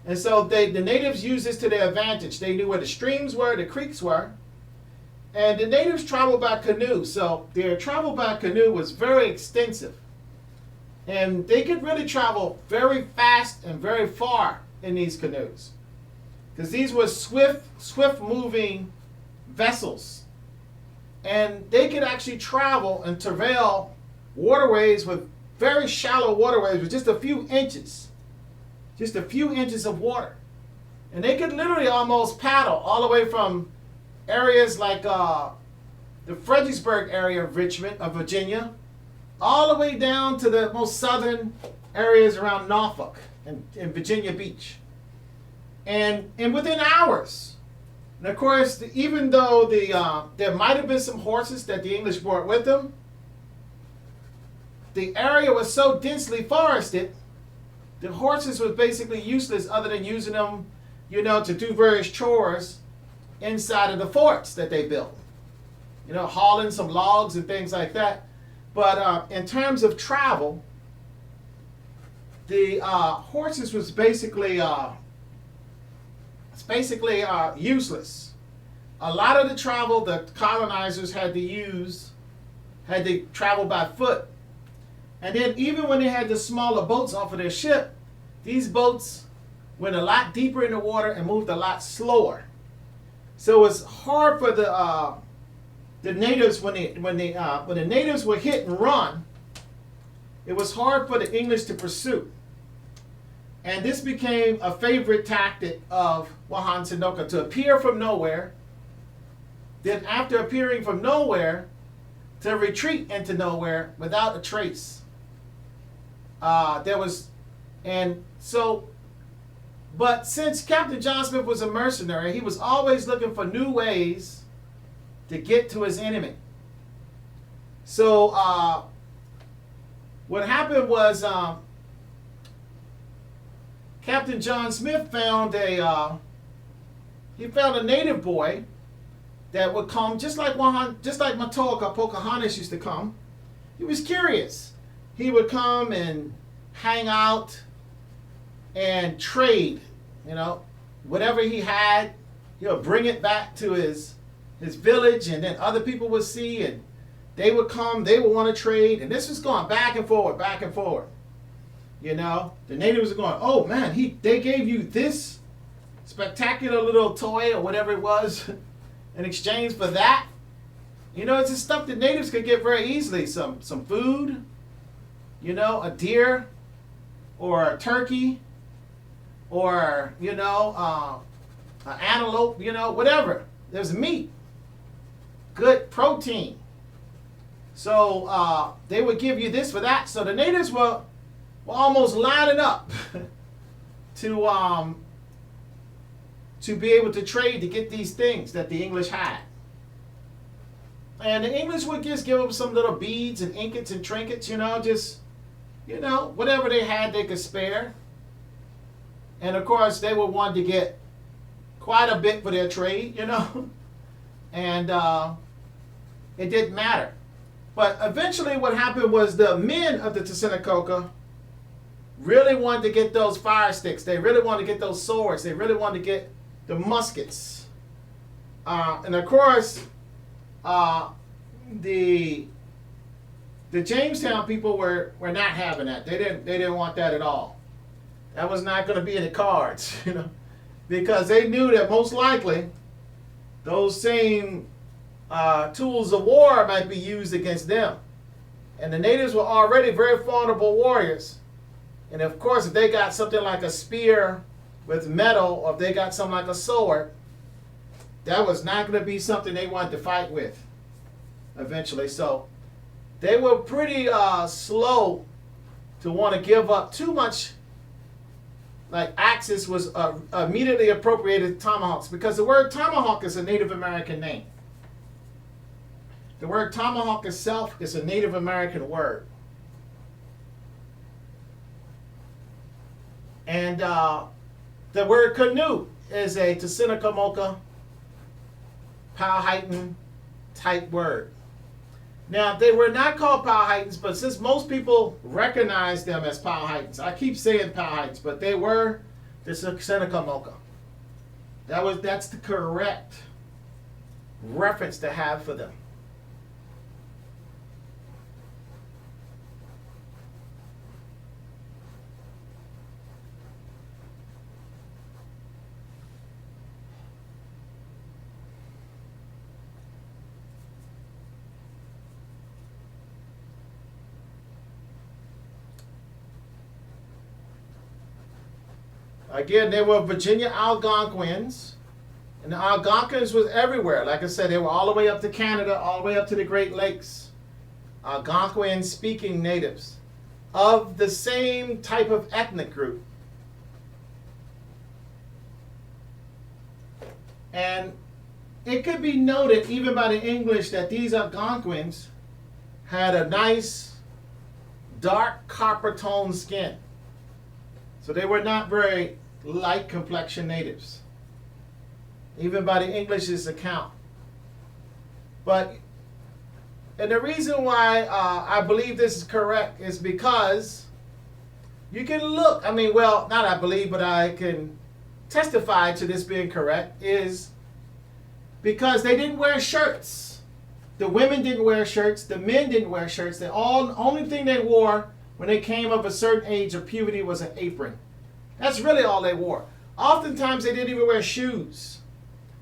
S1: And so the natives used this to their advantage. They knew where the streams were, the creeks were. And the natives traveled by canoe. So their travel by canoe was very extensive. And they could really travel very fast and very far in these canoes. Because these were swift moving vessels. And they could actually travel and travail waterways with very shallow waterways with just a few inches. Just a few inches of water. And they could literally almost paddle all the way from areas like the Fredericksburg area of Richmond, of Virginia, all the way down to the most southern areas around Norfolk and Virginia Beach. and within hours. And of course, even though there might have been some horses that the English brought with them, the area was so densely forested, the horses were basically useless other than using them, to do various chores inside of the forts that they built. Hauling some logs and things like that. But in terms of travel, the horses was basically useless. A lot of the travel the colonizers had to travel by foot. And then even when they had the smaller boats off of their ship, these boats went a lot deeper in the water and moved a lot slower. So it's hard for the natives when the natives were hit and run. It was hard for the English to pursue. And this became a favorite tactic of Powhatan Tsenacommacah, to appear from nowhere. Then after appearing from nowhere, to retreat into nowhere without a trace. But since Captain John Smith was a mercenary, he was always looking for new ways to get to his enemy. So what happened was Captain John Smith found a native boy that would come just like Matoaka, Pocahontas used to come. He was curious. He would come and hang out and trade, whatever he had, he'll bring it back to his village, and then other people would see, and they would come, they would want to trade, and this was going back and forward, back and forward. The natives are going, oh man, they gave you this spectacular little toy or whatever it was in exchange for that. It's just stuff that natives could get very easily. Some food, a deer or a turkey or, an antelope, whatever. There's meat, good protein. So they would give you this for that. So the natives were almost lining up to be able to trade to get these things that the English had. And the English would just give them some little beads and ingots and trinkets, whatever they had they could spare. And of course, they would want to get quite a bit for their trade, and it didn't matter. But eventually what happened was the men of the Tsenacommacah really wanted to get those fire sticks. They really wanted to get those swords. They really wanted to get the muskets. And of course, the Jamestown people were not having that. They didn't want that at all. That was not going to be in the cards, because they knew that most likely those same tools of war might be used against them. And the natives were already very formidable warriors. And of course, if they got something like a spear with metal, or if they got something like a sword, that was not going to be something they wanted to fight with eventually. So they were pretty slow to want to give up too much. Like axes was immediately appropriated tomahawks, because the word tomahawk is a Native American name. The word tomahawk itself is a Native American word. And the word canoe is a Tsenacommacah, Powhatan type word. Now, they were not called Powhatans, but since most people recognize them as Powhatans, I keep saying Powhatans, but they were the Tsenacommacah. That's the correct reference to have for them. Again, they were Virginia Algonquins, and the Algonquins was everywhere. Like I said, they were all the way up to Canada, all the way up to the Great Lakes. Algonquin-speaking natives of the same type of ethnic group. And it could be noted, even by the English, that these Algonquins had a nice dark copper toned skin. So they were not very light complexion natives, even by the English's account. And the reason why I believe this is correct is because you can look, not I believe, but I can testify to this being correct, is because they didn't wear shirts. The women didn't wear shirts. The men didn't wear shirts. The only thing they wore when they came of a certain age of puberty was an apron. That's really all they wore. Oftentimes they didn't even wear shoes.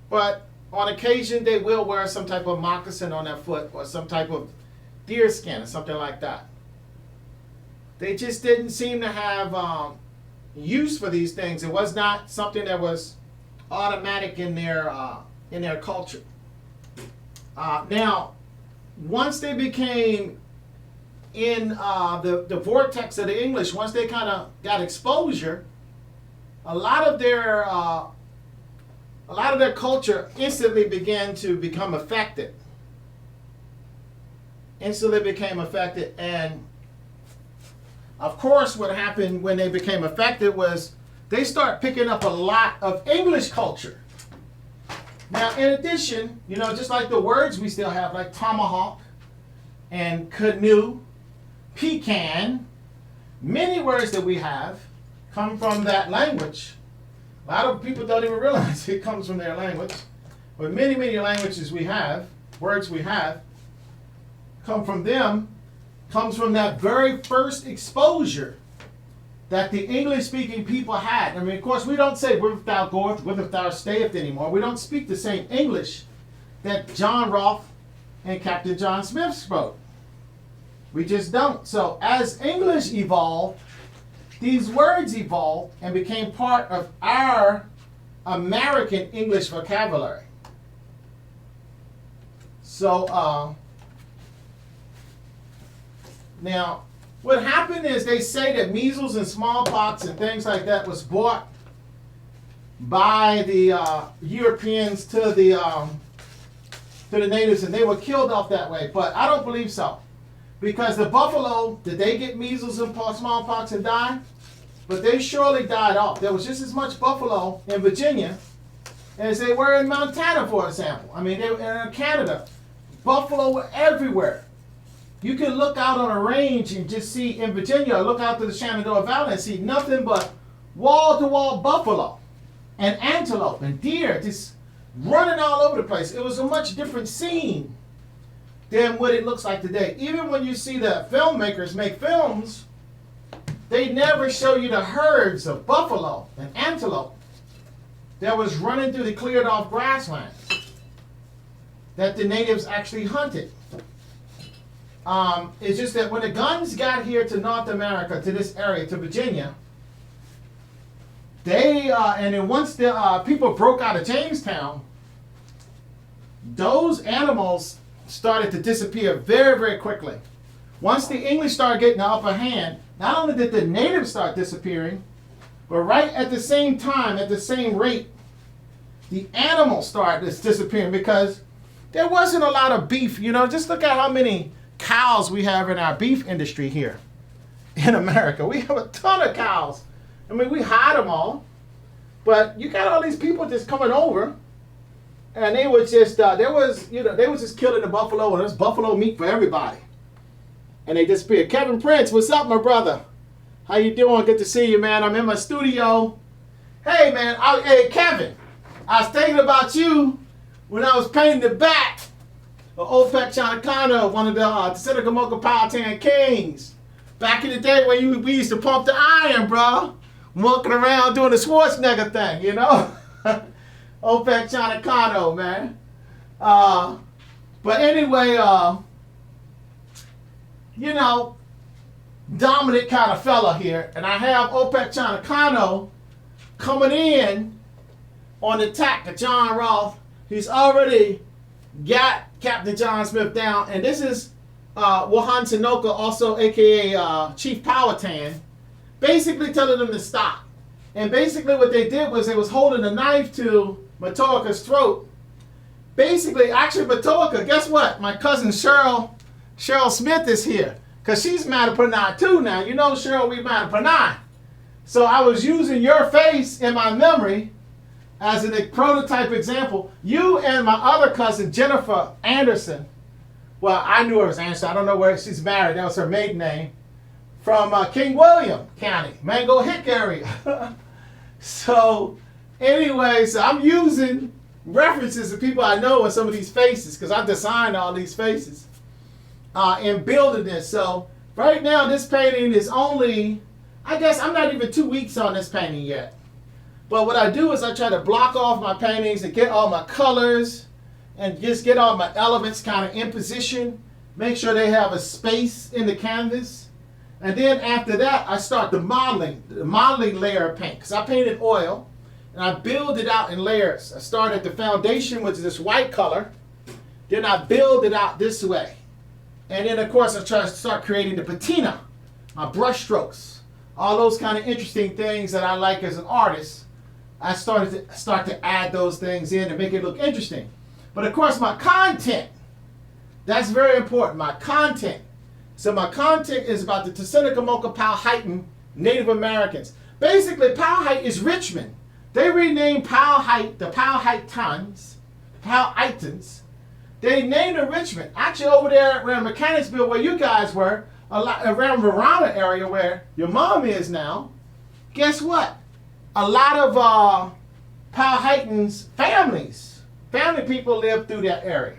S1: But on occasion they will wear some type of moccasin on their foot or some type of deer skin or something like that. They just didn't seem to have use for these things. It was not something that was automatic in their culture. Now, once they became in the vortex of the English, once they kind of got exposure, a lot of their culture instantly began to become affected. Instantly became affected, and of course, what happened when they became affected was they start picking up a lot of English culture. Now, in addition, just like the words we still have, like tomahawk and canoe, pecan, many words that we have come from that language. A lot of people don't even realize it comes from their language. But many, many languages we have, words we have, come from them, comes from that very first exposure that the English-speaking people had. Of course, we don't say whither thou goest, whither thou stayest anymore. We don't speak the same English that John Rolfe and Captain John Smith spoke. We just don't. So as English evolved, these words evolved and became part of our American English vocabulary. So now, what happened is they say that measles and smallpox and things like that was brought by the Europeans to the natives, and they were killed off that way. But I don't believe so, because the buffalo, did they get measles and smallpox and die? But they surely died off. There was just as much buffalo in Virginia as they were in Montana, for example. They were in Canada. Buffalo were everywhere. You can look out on a range and just see in Virginia, look out to the Shenandoah Valley and see nothing but wall-to-wall buffalo and antelope and deer just running all over the place. It was a much different scene than what it looks like today. Even when you see the filmmakers make films, they never show you the herds of buffalo and antelope that was running through the cleared off grasslands that the natives actually hunted. It's just that when the guns got here to North America, to this area, to Virginia, and then once the people broke out of Jamestown, those animals started to disappear very, very quickly. Once the English started getting the upper hand, not only did the natives start disappearing, but right at the same time, at the same rate, the animals started disappearing because there wasn't a lot of beef. Just look at how many cows we have in our beef industry here in America. We have a ton of cows. We hide them all, but you got all these people just coming over, and they were just they was just killing the buffalo, and there's buffalo meat for everybody, and they disappeared. Kevin Prince, what's up, my brother? How you doing? Good to see you, man. I'm in my studio. Hey, man. Hey, Kevin. I was thinking about you when I was painting the back of Tsenacommacah, one of the Tsenacommacah Powhatan kings. Back in the day when we used to pump the iron, bro. Walking around doing the Schwarzenegger thing, Tsenacommacah, man. But anyway, dominant kind of fella here. And I have Tsenacommacah coming in on the attack of John Rolfe. He's already got Captain John Smith down. And this is Powhatan Tsenacommacah, also a.k.a. Chief Powhatan, basically telling them to stop. And basically what they did was they was holding a knife to Matoaka's throat. Basically, actually, Matoaka, guess what? My cousin Cheryl Smith is here. Because she's Matoaka too now. You know, Cheryl, we Matoaka. So I was using your face in my memory as a prototype example. You and my other cousin, Jennifer Anderson. Well, I knew her as Anderson. I don't know where she's married. That was her maiden name. From King William County, Mango Hick area. So, anyways, I'm using references to people I know in some of these faces because I designed all these faces in building this. So, right now, this painting is only, I guess I'm not even 2 weeks on this painting yet. But what I do is I try to block off my paintings and get all my colors and just get all my elements kind of in position. Make sure they have a space in the canvas. And then after that, I start the modeling layer of paint. Because I painted oil, and I build it out in layers. I start at the foundation, which is this white color. Then I build it out this way. And then, of course, I try to start creating the patina, my brush strokes. All those kind of interesting things that I like as an artist. I start to add those things in to make it look interesting. But, of course, my content, that's very important, my content. So my content is about the Tsenacommacah Powhatan Native Americans. Basically, Powhatan is Richmond. They renamed Powhatan the Powhatans, They named it Richmond. Actually, over there around Mechanicsville, where you guys were, around Verona area where your mom is now, guess what? A lot of Powhatan's family people live through that area.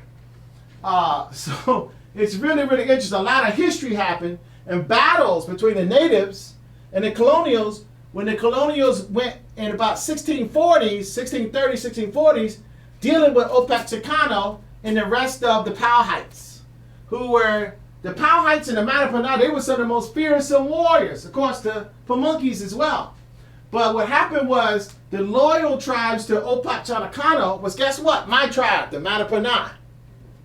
S1: So it's really, really interesting. A lot of history happened and battles between the natives and the colonials. When the colonials went in about 1640s, dealing with Opaxicano and the rest of the Powhats, who were the Powhats and the Matoaka. They were some of the most fearsome warriors. Of course, the Pamunkeys as well. But what happened was the loyal tribes to Opaxicano was, guess what? My tribe, the Matoaka.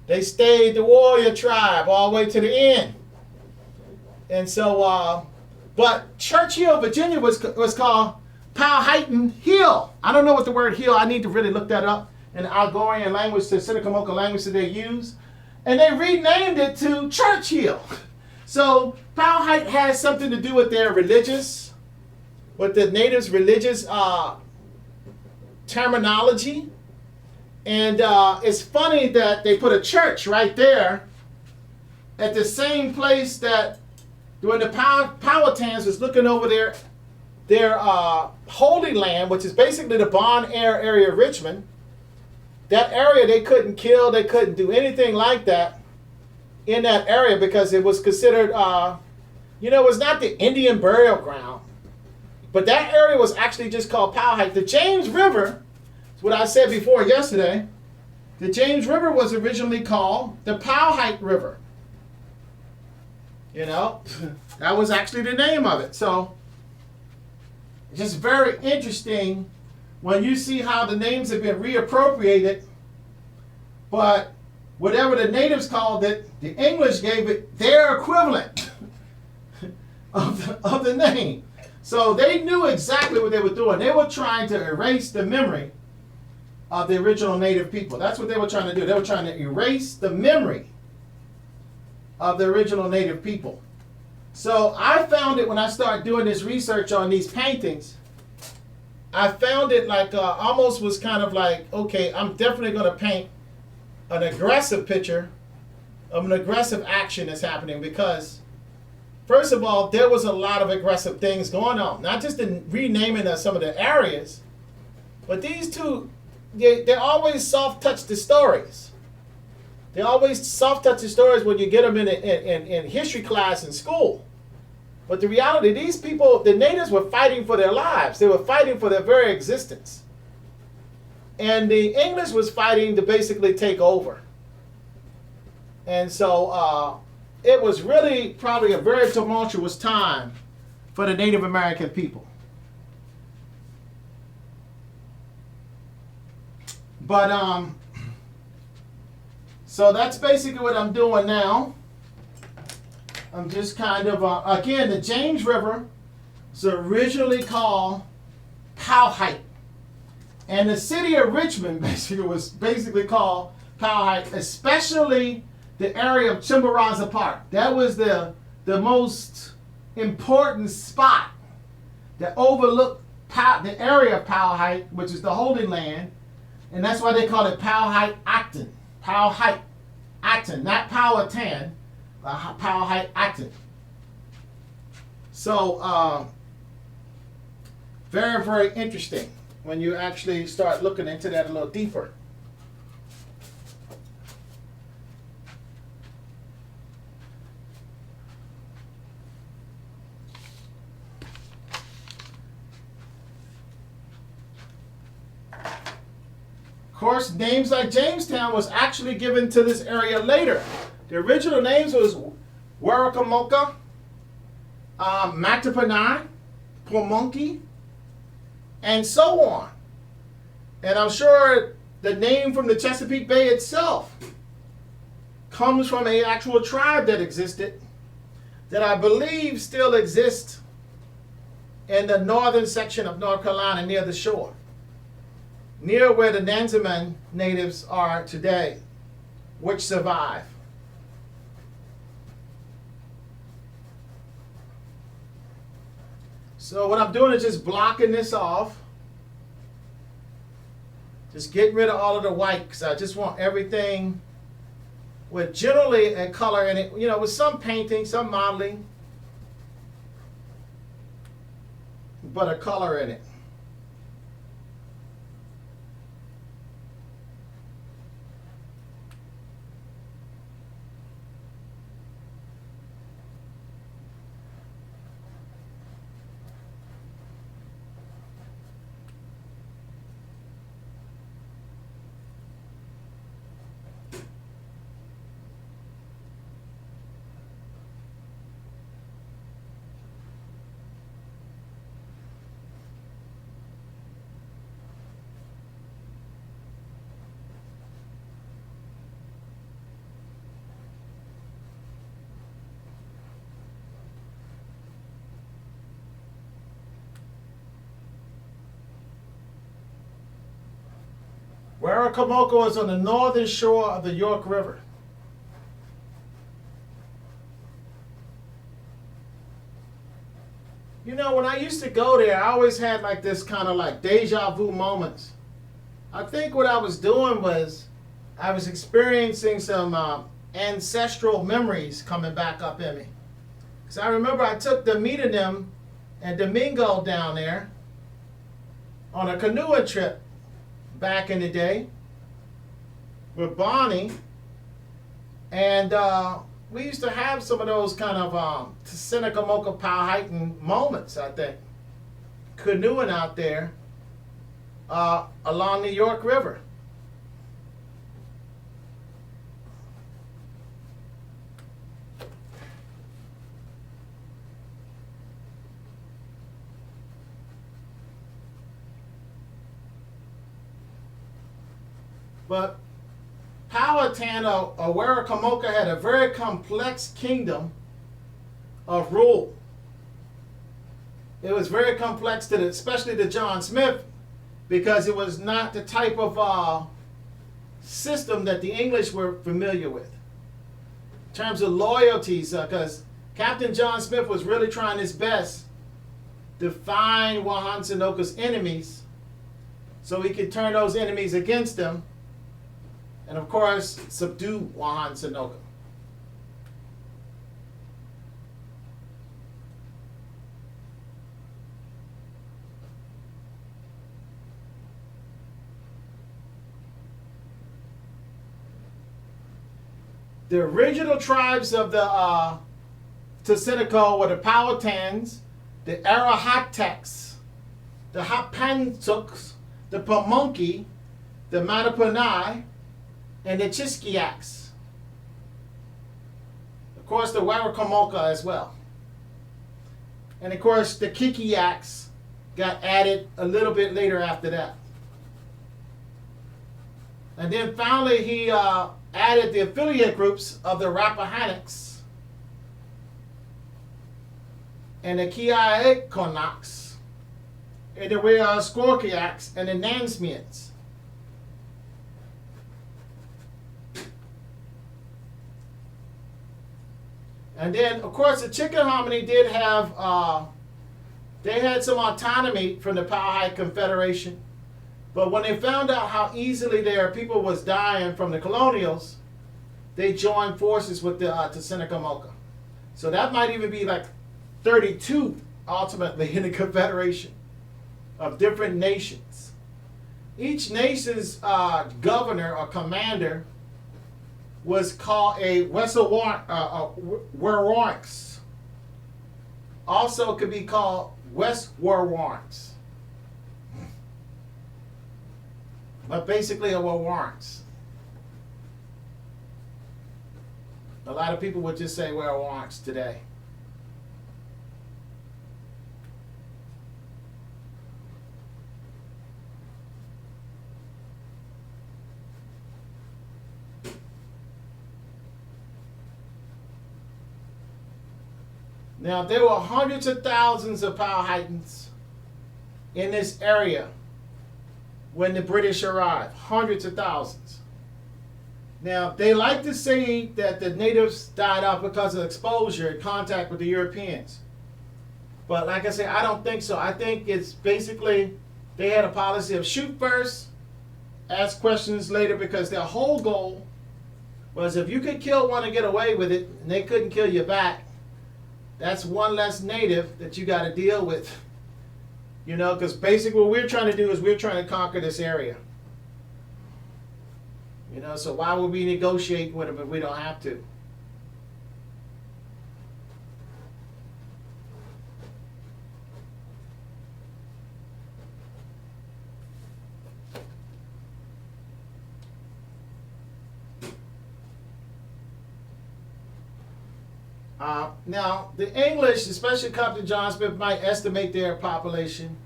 S1: They stayed the warrior tribe all the way to the end. And so, but Church Hill, Virginia was called Powhatan Hill. I don't know what the word hill, I need to really look that up in the Algorian language, the Tsenacommacah language that they use. And they renamed it to Church Hill. So Powhatan has something to do with their religious, with the natives' religious terminology. And it's funny that they put a church right there at the same place that when the Powhatans was looking over their Holy Land, which is basically the Bon Air area of Richmond. That area they couldn't kill, they couldn't do anything like that in that area because it was considered, it was not the Indian burial ground. But that area was actually just called Powhatan. The James River, what I said before yesterday, the James River was originally called the Powhatan River. That was actually the name of it. So, it's just very interesting when you see how the names have been reappropriated, but whatever the natives called it, the English gave it their equivalent of the name. So they knew exactly what they were doing. They were trying to erase the memory of the original native people. That's what they were trying to do. They were trying to erase the memory of the original native people. So I found it when I started doing this research on these paintings, I found it like almost was kind of like, okay, I'm definitely going to paint an aggressive picture of an aggressive action that's happening because, first of all, there was a lot of aggressive things going on. Not just the renaming of some of the areas, but these two, they always soft-touch the stories. They always soft-touch the stories when you get them in history class in school. But the reality, these people, the natives were fighting for their lives. They were fighting for their very existence. And the English was fighting to basically take over. And so it was really probably a very tumultuous time for the Native American people. But, so that's basically what I'm doing now. I'm just kind of, again, the James River was originally called Powhatan. And the city of Richmond was basically called Powhatan, especially the area of Chimborazo Park. That was the most important spot that overlooked the area of Powhatan, which is the Holy Land, and that's why they call it Powhatan. Powhatan, not Powhatan, Powhatan. So, very, very interesting when you actually start looking into that a little deeper. Of course, names like Jamestown was actually given to this area later. The original names was Tsenacommacah, Matoaka, Pamunkey, and so on. And I'm sure the name from the Chesapeake Bay itself comes from an actual tribe that existed, that I believe still exists in the northern section of North Carolina near the shore, near where the Nansemond natives are today, which survive. So what I'm doing is just blocking this off. Just getting rid of all of the white, because I just want everything with generally a color in it, with some painting, some modeling, but a color in it. Tsenacommacah is on the northern shore of the York River. When I used to go there, I always had like this kind of like deja vu moments. I think what I was doing was I was experiencing some ancestral memories coming back up in me. Because I remember I took Demeter and Domingo down there on a canoeing trip back in the day with Bonnie, and we used to have some of those kind of Tsenacommacah Powhatan moments, I think, canoeing out there along the York River. But Powhatan or Tsenacommacah had a very complex kingdom of rule. It was very complex especially to John Smith, because it was not the type of system that the English were familiar with. In terms of loyalties, because Captain John Smith was really trying his best to find Wahansanoka's enemies so he could turn those enemies against them, and of course, subdue Wahansanoka. The original tribes of the Tsenacommacah were the Powhatans, the Arahatacs, the Hapantuks, the Pamunkey, the Matoaka, and the Chiskiaks. Of course, the Tsenacommacah as well. And of course, the Kikiaks got added a little bit later after that. And then finally, he added the affiliate groups of the Rappahannocks and the Kiakonaks and there were Squawkiaks and the Nansmians. And then, of course, the Tsenacommacah did have, they had some autonomy from the Powhatan Confederation. But when they found out how easily their people was dying from the colonials, they joined forces with the Tsenacommacah. So that might even be like 32 ultimately in the Confederation of different nations. Each nation's governor or commander was called a Werwarrants. Also could be called West Werwarrants. But basically a Werwarrants. A lot of people would just say Werwarrants today. Now, there were hundreds of thousands of Powhatans in this area when the British arrived. Hundreds of thousands. Now, they like to say that the natives died out because of exposure and contact with the Europeans. But like I said, I don't think so. I think it's basically they had a policy of shoot first, ask questions later, because their whole goal was if you could kill one and get away with it, and they couldn't kill you back, that's one less native that you got to deal with. You know, because basically what we're trying to do is we're trying to conquer this area. You know, so why would we negotiate with them if we don't have to? Now, the English, especially Captain John Smith, might estimate their population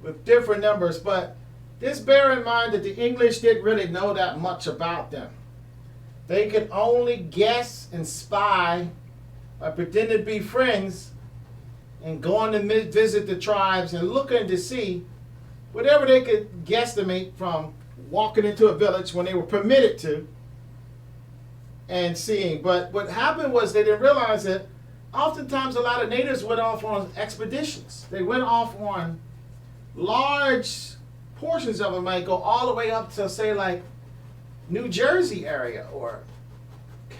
S1: with different numbers, but just bear in mind that the English didn't really know that much about them. They could only guess and spy by pretending to be friends and going to visit the tribes and looking to see whatever they could guesstimate from walking into a village when they were permitted to and seeing. But what happened was they didn't realize that oftentimes a lot of natives went off on expeditions. They went off on large portions of them, might go all the way up to, say, like New Jersey area, or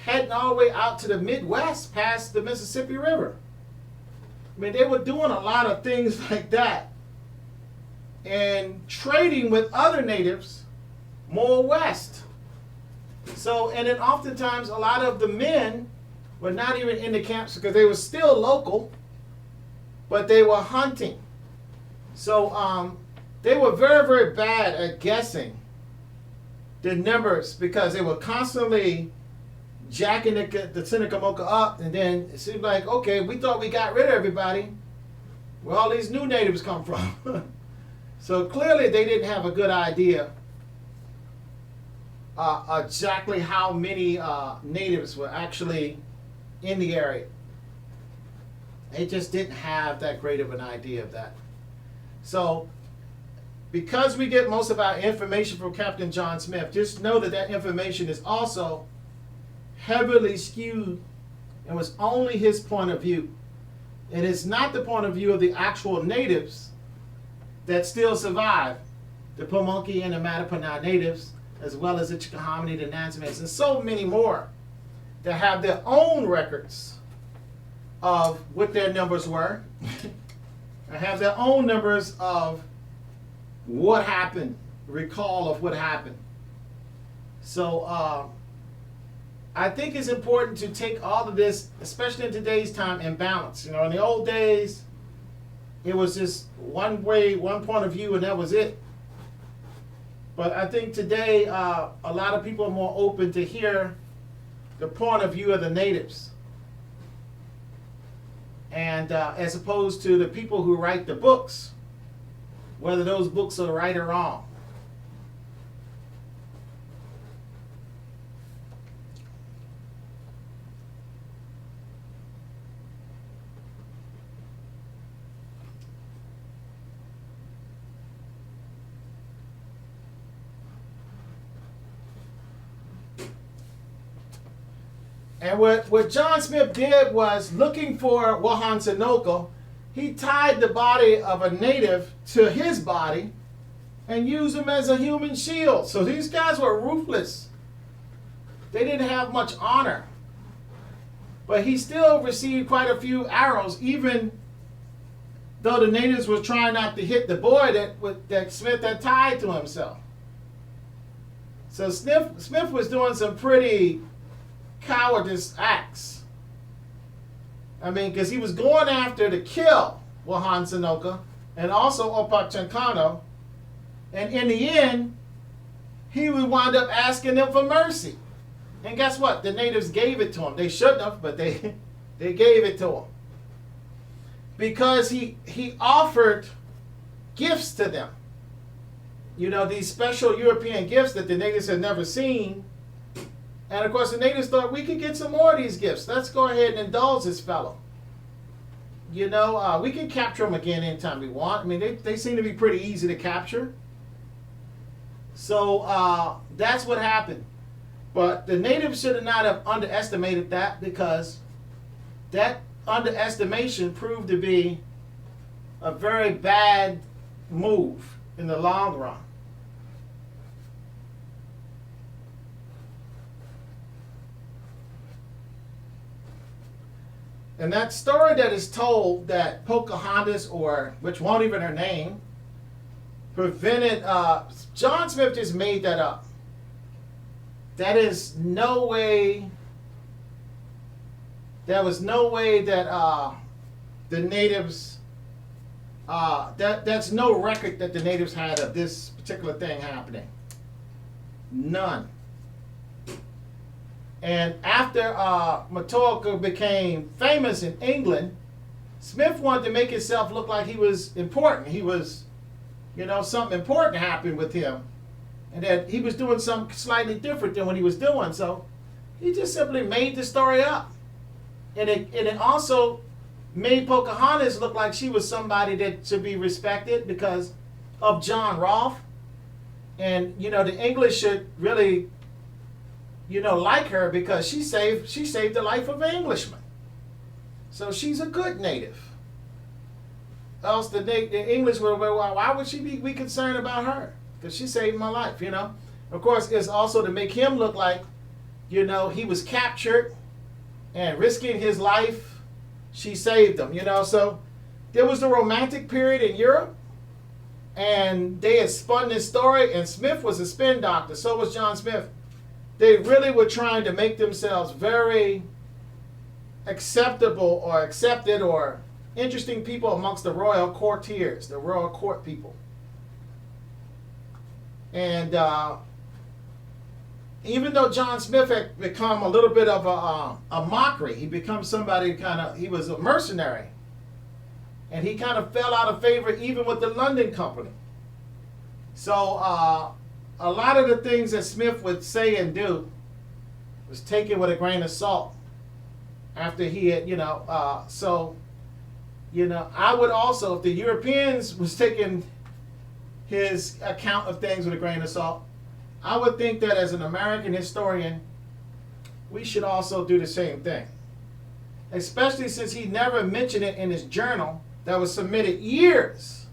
S1: heading all the way out to the Midwest past the Mississippi River. I mean, they were doing a lot of things like that and trading with other natives more west. So, and then oftentimes a lot of the men were not even in the camps because they were still local, but they were hunting. So they were very, very bad at guessing the numbers because they were constantly jacking the Tsenacommacah up, and then it seemed like, okay, we thought we got rid of everybody. Where all these new natives come from? So clearly they didn't have a good idea exactly how many natives were actually in the area. They just didn't have that great of an idea of that. So because we get most of our information from Captain John Smith, just know that that information is also heavily skewed and was only his point of view. It is not the point of view of the actual natives that still survive, the Pamunkey and the Mattaponi natives, as well as the Chickahominy, the Nansmans, and so many more that have their own records of what their numbers were and have their own numbers of what happened, recall of what happened. So I think it's important to take all of this, especially in today's time, in balance. You know, in the old days, it was just one way, one point of view, and that was it. But I think today, a lot of people are more open to hear the point of view of the natives, and as opposed to the people who write the books, whether those books are right or wrong. And what John Smith did was, looking for Powhatan, he tied the body of a native to his body and used him as a human shield. So these guys were ruthless. They didn't have much honor. But he still received quite a few arrows, even though the natives were trying not to hit the boy that Smith had tied to himself. So Smith was doing some pretty cowardice acts. I mean, because he was going after to kill Powhatan and also Opakchankano, and in the end, he would wind up asking them for mercy. And guess what? The natives gave it to him. They shouldn't have, but they gave it to him. Because he offered gifts to them. You know, these special European gifts that the natives had never seen. And of course the natives thought, we could get some more of these gifts. Let's go ahead and indulge this fellow. You know, we can capture him again anytime we want. I mean, they seem to be pretty easy to capture. So that's what happened. But the natives should not have underestimated that, because that underestimation proved to be a very bad move in the long run. And that story that is told that Pocahontas, or which won't even her name, prevented, John Smith just made that up. That is no way, there was no way that the natives, that's no record that the natives had of this particular thing happening. None. And after Matoaka became famous in England, Smith wanted to make himself look like he was important. He was, you know, something important happened with him. And that he was doing something slightly different than what he was doing. So he just simply made the story up. And it also made Pocahontas look like she was somebody that should be respected because of John Rolfe. And, you know, the English should really, you know, like her because she saved the life of an Englishman. So she's a good native. Else the English would, well, why would she be concerned about her? Because she saved my life, you know. Of course, it's also to make him look like, you know, he was captured and risking his life, she saved him, you know. So there was the Romantic period in Europe, and they had spun this story, and Smith was a spin doctor, so was John Smith. They really were trying to make themselves very acceptable or accepted or interesting people amongst the royal courtiers, the royal court people. And even though John Smith had become a little bit of a mockery, he became somebody he was a mercenary. And he kind of fell out of favor even with the London Company. So a lot of the things that Smith would say and do was taken with a grain of salt after he had, you know, so, you know, I would also, if the Europeans was taking his account of things with a grain of salt, I would think that as an American historian, we should also do the same thing. Especially since he never mentioned it in his journal that was submitted years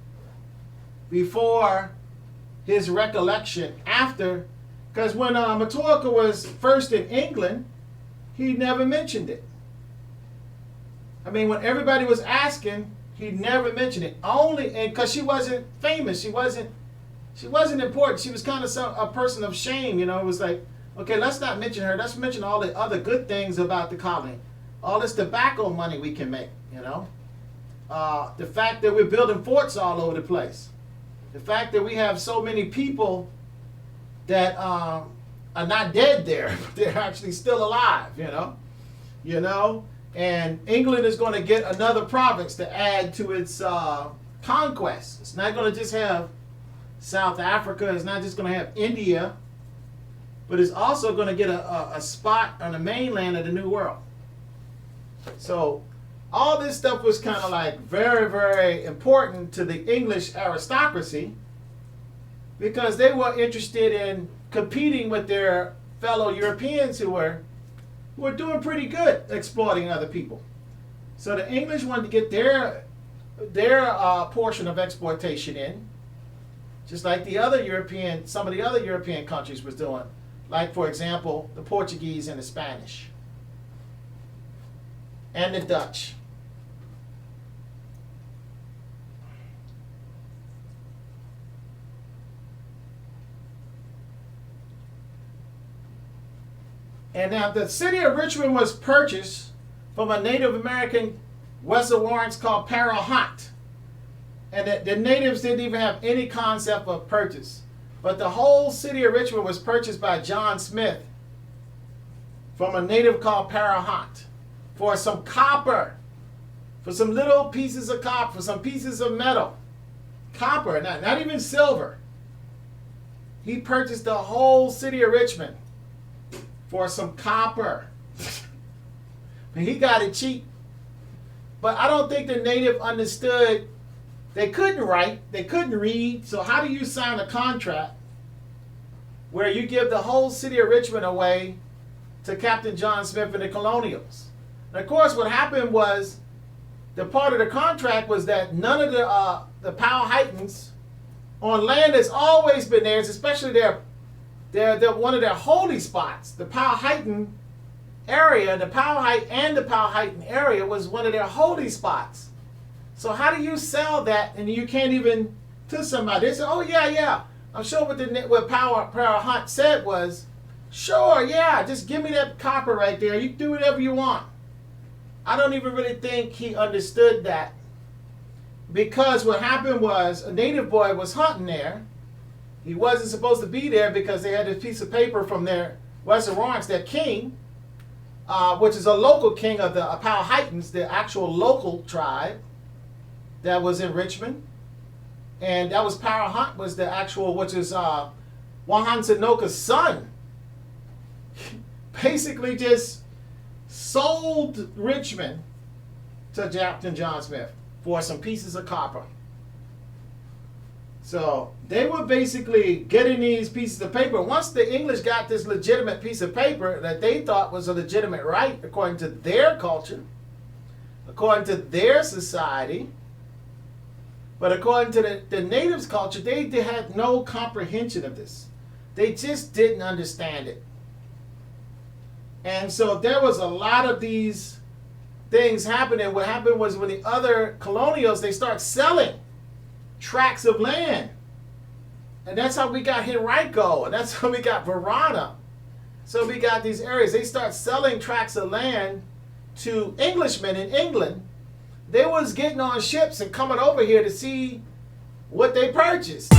S1: before his recollection after, because when Matoaka was first in England, he never mentioned it. I mean, when everybody was asking, he never mentioned it. Only, and because she wasn't famous, she wasn't important. She was kind of a person of shame, you know. It was like, okay, let's not mention her. Let's mention all the other good things about the colony. All this tobacco money we can make, you know. The fact that we're building forts all over the place. The fact that we have so many people that are not dead there, but they're actually still alive, you know. You know. And England is going to get another province to add to its conquest. It's not going to just have South Africa. It's not just going to have India. But it's also going to get a spot on the mainland of the New World. So all this stuff was kind of like very, very important to the English aristocracy because they were interested in competing with their fellow Europeans who were who were doing pretty good exploiting other people. So the English wanted to get their portion of exploitation in, just like some of the other European countries was doing. Like, for example, the Portuguese and the Spanish. And the Dutch. And now the city of Richmond was purchased from a Native American Western Lawrence called Powhatan. And the natives didn't even have any concept of purchase. But the whole city of Richmond was purchased by John Smith from a native called Powhatan for some copper, for some little pieces of copper, for some pieces of metal. Copper, not even silver. He purchased the whole city of Richmond for some copper. And he got it cheap. But I don't think the native understood. They couldn't write, they couldn't read, so how do you sign a contract where you give the whole city of Richmond away to Captain John Smith and the colonials? And of course, what happened was, the part of the contract was that none of the Powhatans on land has always been theirs, especially their one of their holy spots. The Powhatan area, the Powhatan area was one of their holy spots. So how do you sell that and you can't even to somebody? They say, oh yeah. I'm sure what Powhatan said was, sure, yeah, just give me that copper right there. You can do whatever you want. I don't even really think he understood that. Because what happened was, a native boy was hunting there. He wasn't supposed to be there because they had this piece of paper from their Western Lawrence, their king, which is a local king of the Powhatans, the actual local tribe that was in Richmond. And that was Powhatan, was the actual, which is Tsenacommacah's son. Basically just sold Richmond to Captain John Smith for some pieces of copper. So they were basically getting these pieces of paper. Once the English got this legitimate piece of paper that they thought was a legitimate right according to their culture, according to their society, but according to the natives' culture, they had no comprehension of this. They just didn't understand it. And so there was a lot of these things happening. What happened was, when the other colonials, they start selling tracts of land. And that's how we got Henrico, and that's how we got Verona. So we got these areas. They start selling tracts of land to Englishmen in England. They was getting on ships and coming over here to see what they purchased.